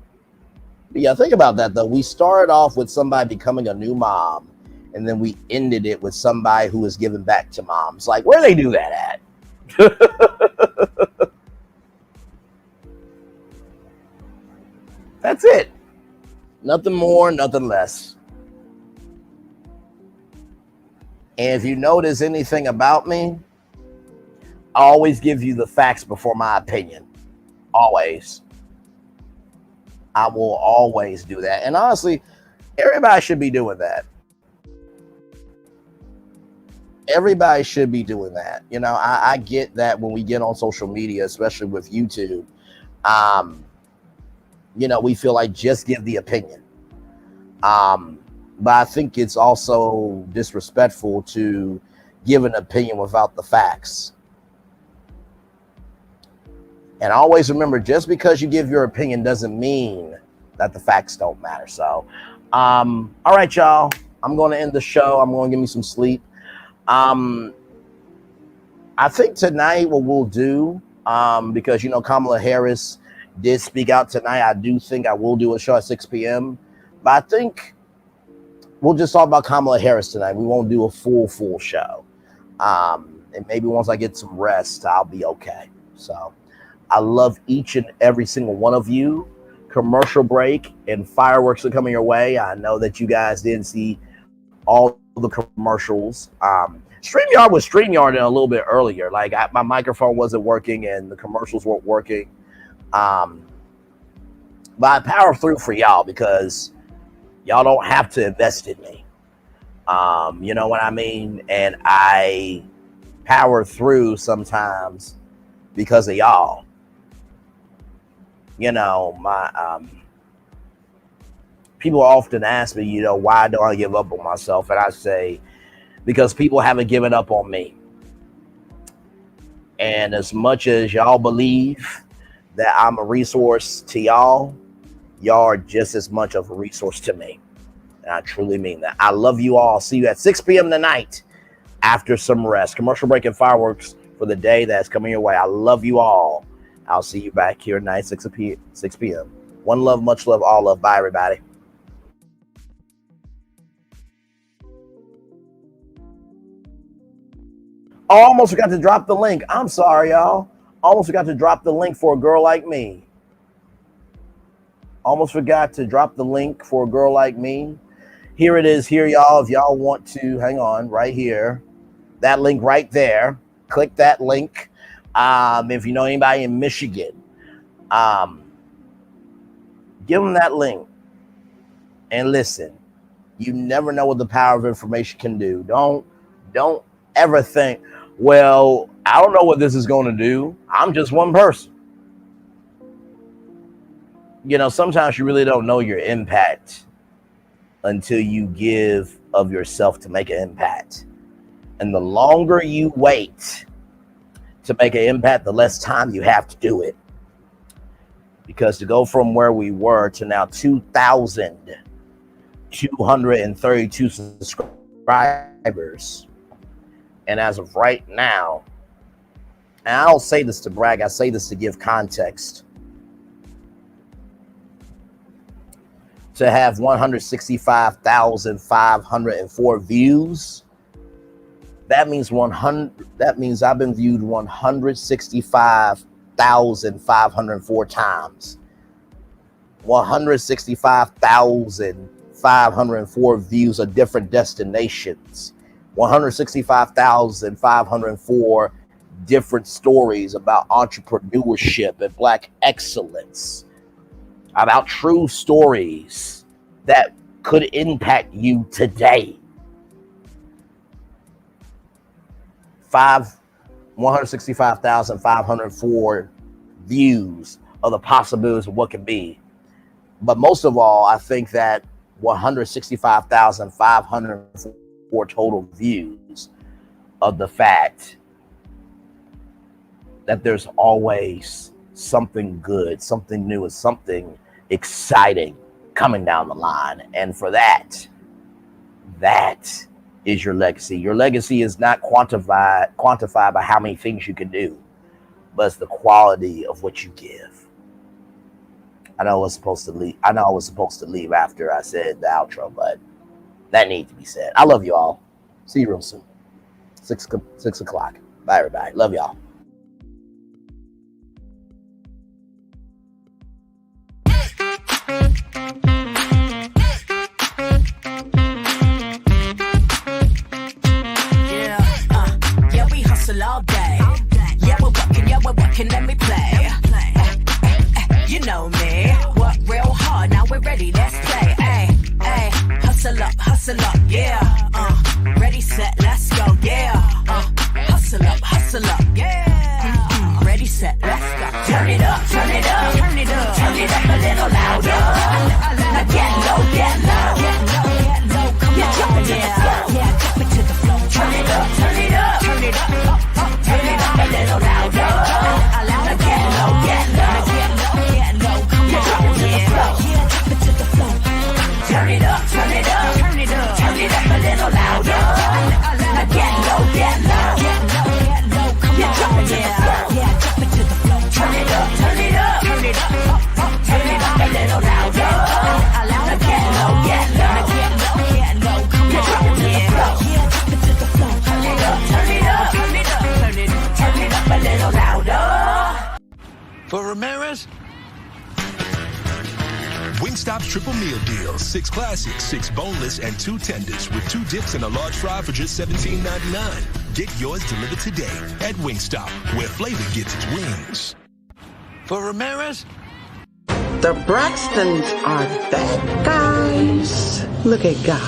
but yeah, think about that though. We started off with somebody becoming a new mom, and then we ended it with somebody who is giving back to moms. Like, where do they do that at? That's it. Nothing more, nothing less. And if you notice anything about me, I always give you the facts before my opinion. Always. I will always do that. And honestly, everybody should be doing that. Everybody should be doing that. You know, I get that when we get on social media, especially with YouTube, you know, we feel like just give the opinion. But I think it's also disrespectful to give an opinion without the facts. And always remember, just because you give your opinion doesn't mean that the facts don't matter. So, all right, y'all. I'm going to end the show. I'm going to give me some sleep. I think tonight what we'll do, because, you know, Kamala Harris did speak out tonight. I do think I will do a show at 6 p.m. But I think we'll just talk about Kamala Harris tonight. We won't do a full show. And maybe once I get some rest, I'll be okay. So I love each and every single one of you. Commercial break and fireworks are coming your way. I know that you guys didn't see all the commercials. StreamYard was StreamYarding a little bit earlier. Like my microphone wasn't working and the commercials weren't working. But I power through for y'all because y'all don't have to invest in me. You know what I mean? And I power through sometimes because of y'all. You know, my people often ask me, you know, why don't I give up on myself? And I say, because people haven't given up on me. And as much as y'all believe that I'm a resource to y'all, y'all are just as much of a resource to me. And I truly mean that. I love you all. See you at 6 p.m. tonight after some rest. Commercial break and fireworks for the day that's coming your way. I love you all. I'll see you back here tonight, 6 p.m. One love, much love, all love. Bye, everybody. Oh, almost forgot to drop the link. I'm sorry, y'all. Almost forgot to drop the link for a girl like me. Almost forgot to drop the link for a girl like me. Here it is here, y'all. If y'all want to, hang on, right here. That link right there. Click that link. If you know anybody in Michigan, give them that link. And listen, you never know what the power of information can do. Don't ever think, well, I don't know what this is going to do. I'm just one person. You know, sometimes you really don't know your impact until you give of yourself to make an impact. And the longer you wait to make an impact, the less time you have to do it. Because to go from where we were to now 2,232 subscribers, and as of right now, and I don't say this to brag, I say this to give context, to have 165,504 views, that means I've been viewed 165,504 times. 165,504 views of different destinations. 165,504 different stories about entrepreneurship and Black excellence, about true stories that could impact you today. 165,504 views of the possibilities of what could be. But most of all, I think that 165,504 total views of the fact that there's always something good, something new, and something exciting coming down the line. And for that is your legacy. Your legacy is not quantified by how many things you can do, but it's the quality of what you give. I know I was supposed to leave after I said the outro, but that needs to be said. I love you all. See you real soon. 6 o'clock. Bye, everybody. Love y'all. All day. Yeah, we're working, let me play. You know me, work real hard, now we're ready, let's play. Ay, hustle up, yeah. Ready, set, let's go, yeah. Hustle up, yeah. Ready, set, let's go. Turn it up, turn it up, turn it up, turn it up a little louder. Now get low, come on, yeah, drop it to the floor. Turn it up, turn it up, turn it up. Turn it up a little louder. Now get low, come on, yeah, drop it to the floor. Turn it up, turn it up, turn it up, turn it up a little louder. Now get low, come on, yeah, drop it to the floor. Drop it to the floor. Turn it up, turn it up, turn it up, turn it up a little louder. Now get low, come on, yeah, drop it to the floor. Drop it to the floor. Turn it up, turn it up, turn it up, turn it up a little louder. For Ramirez? Wingstop's triple meal deal. 6 classics, 6 boneless, and 2 tenders with 2 dips and a large fry for just $17.99. Get yours delivered today at Wingstop, where flavor gets its wings. For Ramirez? The Braxtons are bad guys. Look at God.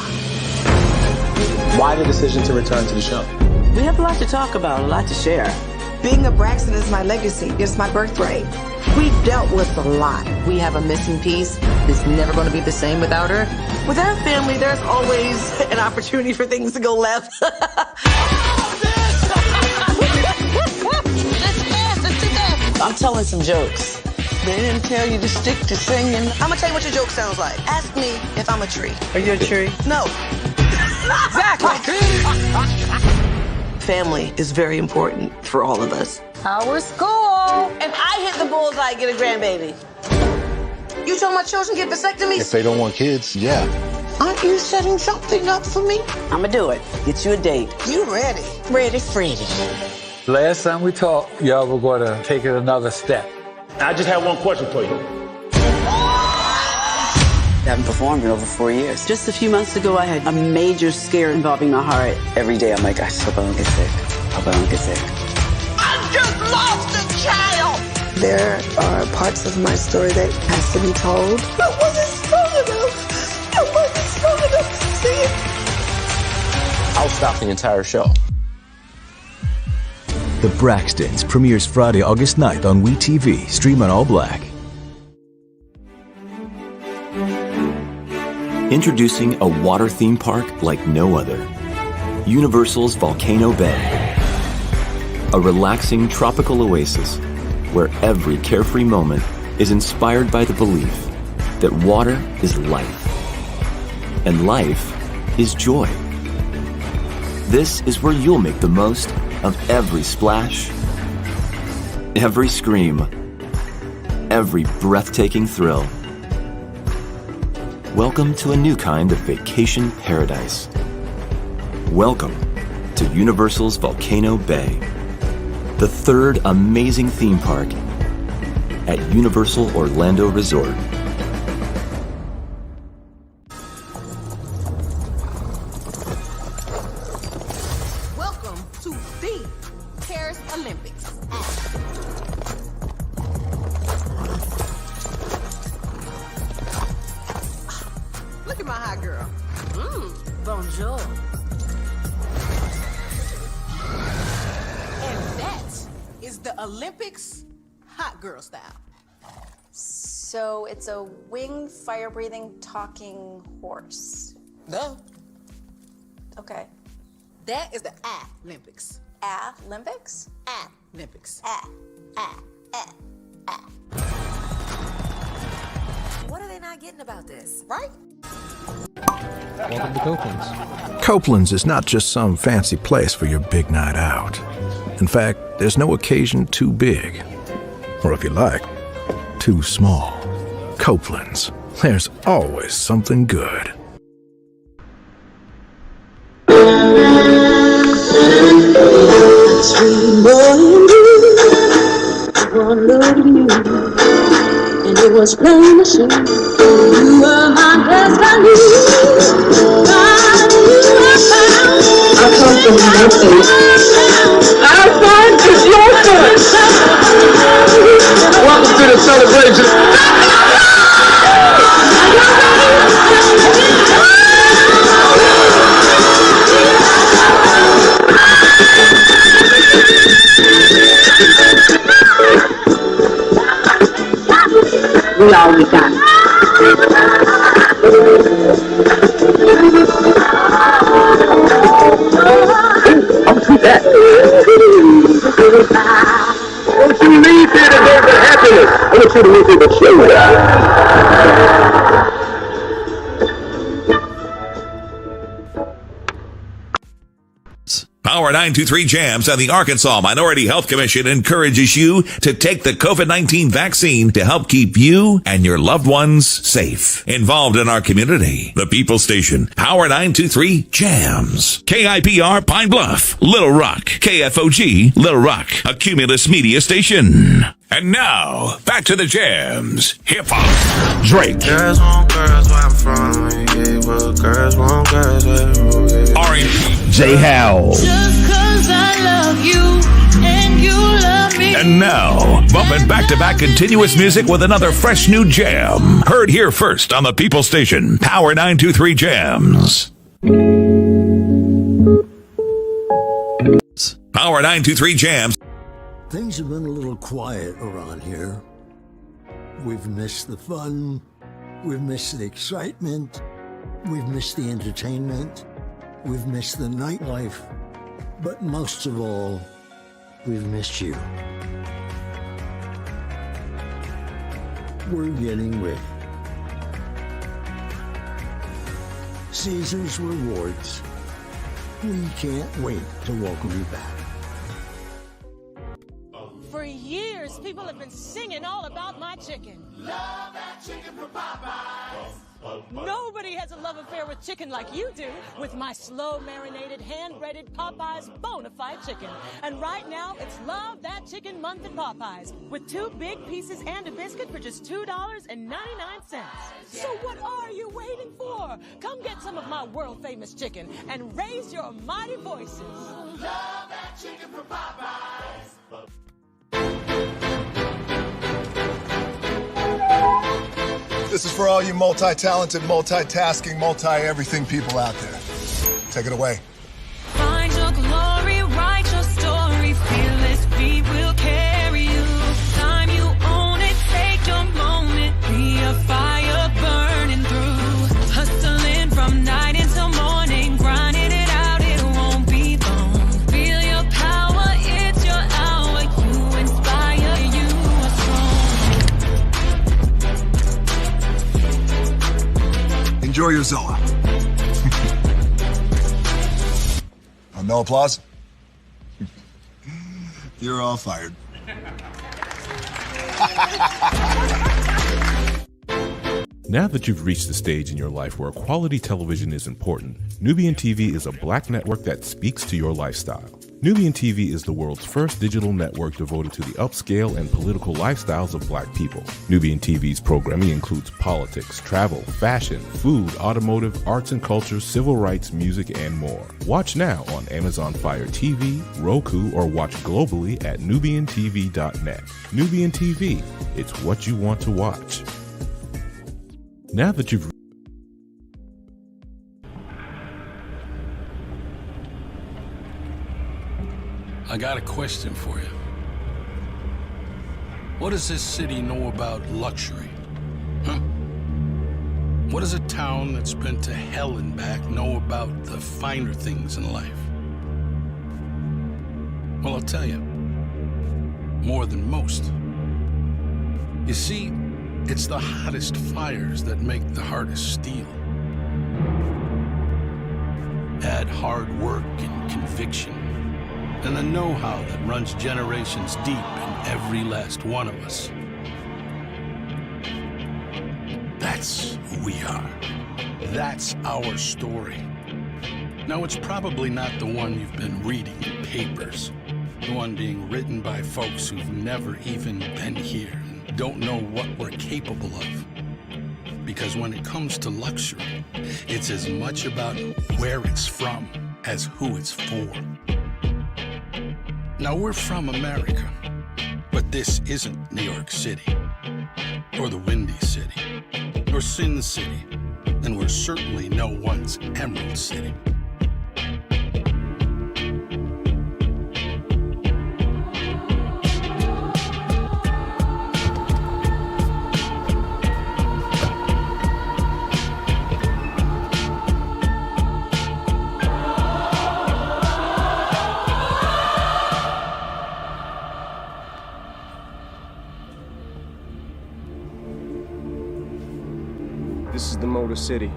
Why the decision to return to the show? We have a lot to talk about, a lot to share. Being a Braxton is my legacy. It's my birthright. We dealt with a lot. We have a missing piece. It's never going to be the same without her. With our family, there's always an opportunity for things to go left. I'm telling some jokes. They didn't tell you to stick to singing. I'm going to tell you what your joke sounds like. Ask me if I'm a tree. Are you a tree? No. Exactly. Family is very important for all of us. How was school? If I hit the bullseye, get a grandbaby. You told my children get vasectomies? If they don't want kids, yeah. Aren't you setting something up for me? I'ma do it. Get you a date. You ready? Ready, Freddy. Last time we talked, y'all were going to take it another step. I just have one question for you. I haven't performed in over 4 years. Just a few months ago, I had a major scare involving my heart. Every day, I'm like, I just hope I don't get sick. Hope I don't get sick. I just lost a child! There are parts of my story that has to be told. I wasn't strong enough. I wasn't strong enough to see it. I'll stop the entire show. The Braxtons premieres Friday, August 9th on WeTV. Stream on All Black. Introducing a water theme park like no other. Universal's Volcano Bay. A relaxing tropical oasis where every carefree moment is inspired by the belief that water is life. And life is joy. This is where you'll make the most of every splash, every scream, every breathtaking thrill. Welcome to a new kind of vacation paradise. Welcome to Universal's Volcano Bay, the third amazing theme park at Universal Orlando Resort. Welcome to the Paris Olympics. Look at my hot girl. Bonjour. And that is the Olympics hot girl style. So it's a winged, fire-breathing, talking horse. No. Okay. That is the Olympics. Olympics? Olympics. What are they not getting about this? Right? Welcome to Copeland's. Copeland's is not just some fancy place for your big night out. In fact, there's no occasion too big. Or if you like, too small. Copeland's. There's always something good. Sweet boy blue, one look at you, and it was plain to see you were my destiny. I come from Memphis. Our son is your son. Welcome to the celebration. We all we got. I'll see that. Don't you leave here today with happiness. I want you to leave here with Shelia. Power 923 Jams and the Arkansas Minority Health Commission encourages you to take the COVID-19 vaccine to help keep you and your loved ones safe. Involved in our community, the People Station, Power 923 Jams. KIPR Pine Bluff, Little Rock, KFOG, Little Rock, a Cumulus media station. And now, back to the jams. Hip-hop. Drake. Girls want girls where I'm from. Yeah, well, girls want girls where I'm R&B. J. Howell. Just cause I love you and you love me. And now, bumping back-to-back continuous music with another fresh new jam. Heard here first on the People Station, Power 923 Jams. Power 923 Jams. Things have been a little quiet around here. We've missed the fun. We've missed the excitement. We've missed the entertainment. We've missed the nightlife. But most of all, we've missed you. We're getting ready. Caesar's Rewards. We can't wait to welcome you back. For years, people have been singing all about my chicken. Love that chicken from Popeyes. Nobody has a love affair with chicken like you do, with my slow marinated, hand-breaded Popeyes Bonafide chicken. And right now, it's Love That Chicken Month at Popeyes, with 2 big pieces and a biscuit for just $2.99. So what are you waiting for? Come get some of my world-famous chicken and raise your mighty voices. Love that chicken from Popeyes. This is for all you multi-talented, multitasking, multi-everything people out there. Take it away. Find your glory, write your story, fearless feet will carry you. Time you own it, take your moment, be a fire burning through. Hustling from night until morning, grinding it out, it won't be long. Feel your power, it's your hour, you inspire, you are strong. Enjoy your Zola. No applause? You're all fired. Now that you've reached the stage in your life where quality television is important, Nubian TV is a black network that speaks to your lifestyle. Nubian TV is the world's first digital network devoted to the upscale and political lifestyles of black people. Nubian TV's programming includes politics, travel, fashion, food, automotive, arts and culture, civil rights, music, and more. Watch now on Amazon Fire TV, Roku, or watch globally at NubianTV.net. Nubian TV, it's what you want to watch. Now that you've I got a question for you. What does this city know about luxury? Huh? What does a town that's been to hell and back know about the finer things in life? Well, I'll tell you. More than most. You see, it's the hottest fires that make the hardest steel. Add hard work and conviction, and the know-how that runs generations deep in every last one of us. That's who we are. That's our story. Now, it's probably not the one you've been reading in papers, the one being written by folks who've never even been here and don't know what we're capable of. Because when it comes to luxury, it's as much about where it's from as who it's for. Now, we're from America, but this isn't New York City, or the Windy City, or Sin City, and we're certainly no one's Emerald City. This is the Motor City,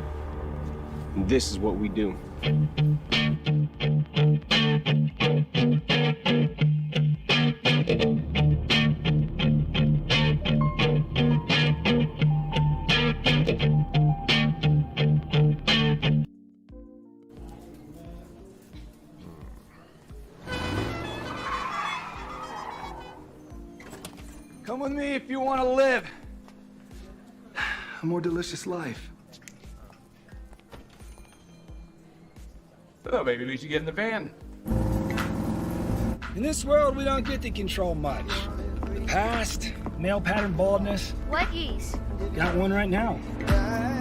and this is what we do. Come with me if you want to live a more delicious life. Oh, maybe we should get in the van. In this world, we don't get to control much. The past, male pattern baldness. What geese? Got one right now.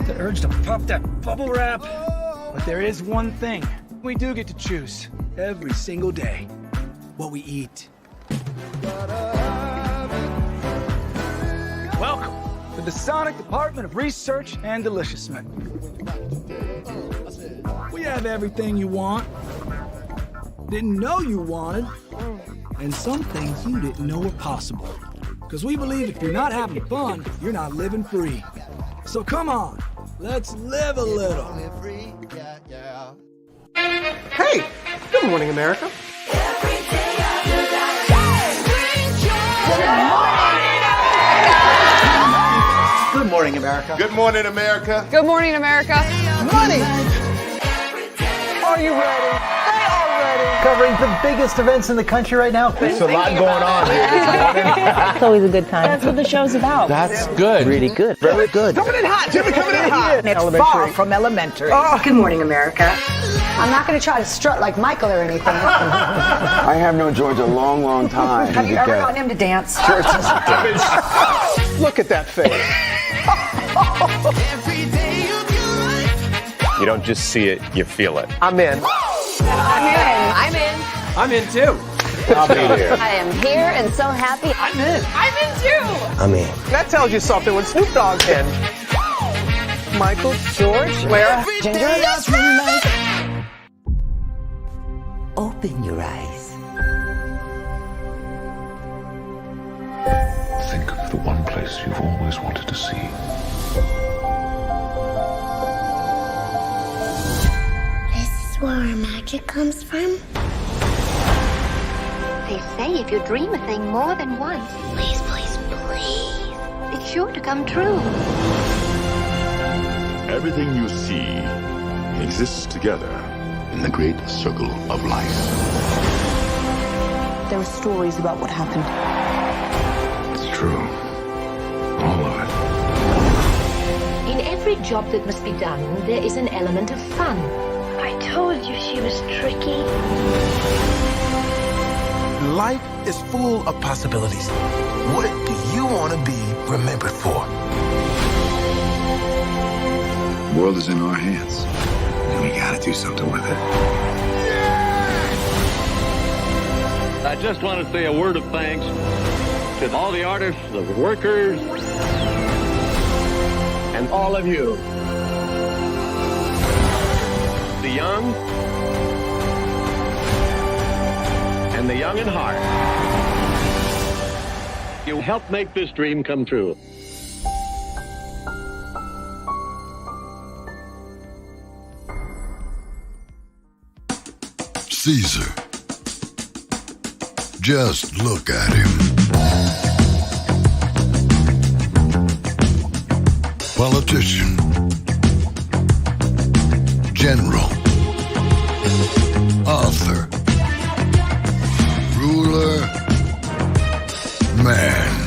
The urge to puff that bubble wrap. But there is one thing we do get to choose every single day: what we eat. Welcome to the Sonic Department of Research and Deliciousment. We have everything you want, didn't know you wanted, and some things you didn't know were possible. Because we believe if you're not having fun, you're not living free. So come on, let's live a little. Hey, good morning, America. Good morning, morning, America. Good morning, America. Good morning, America. Money! Are you ready? They are ready. Covering the biggest events in the country right now. There's a lot going on here this morning. It's always a good time. That's what the show's about. That's good. Really good. Very good. Coming in hot. Jimmy coming in hot. It's far from elementary. Oh. Good morning, America. I'm not going to try to strut like Michael or anything. I have known George a long, long time. Have you ever gotten him to dance? Look at that face. You don't just see it, you feel it. I'm in. I'm in. I'm in too. I'll be here. I am here and so happy. I'm in. I'm in too. I'm in. That tells you something when Snoop Dogg's in. Michael, George, Lara, Ginger. Open your eyes. Think of the one place you've always wanted to see. This is where our magic comes from. They say if you dream a thing more than once, Please, please, please. it's sure to come true. Everything you see exists together in the great circle of life. There are stories about what happened. It's true. All of it. In every job that must be done, there is an element of fun. I told you she was tricky. Life is full of possibilities. What do you want to be remembered for? The world is in our hands, and we gotta do something with it. I just want to say a word of thanks to all the artists, the workers, and all of you. The young and the young in heart. You helped make this dream come true. Caesar. Just look at him. Politician. General. Author. Ruler. Man.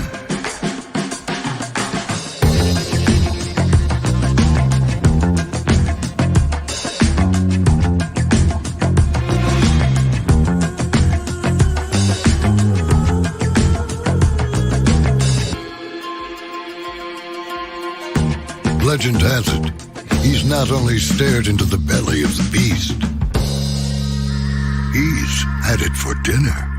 Legend has it, he's not only stared into the belly of the beast, he's had it for dinner.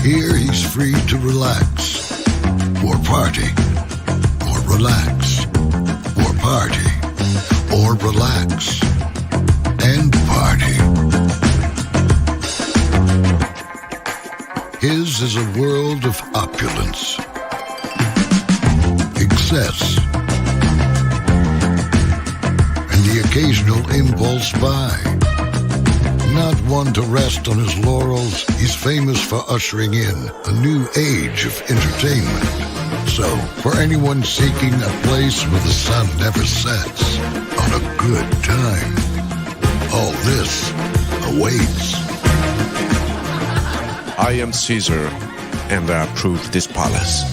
Here he's free to relax, or party, or relax, or party, or relax, and party. His is a world of opulence, excess, and the occasional impulse buy. Not one to rest on his laurels, he's famous for ushering in a new age of entertainment. So, for anyone seeking a place where the sun never sets on a good time, all this awaits. I am Caesar, and I approve this palace.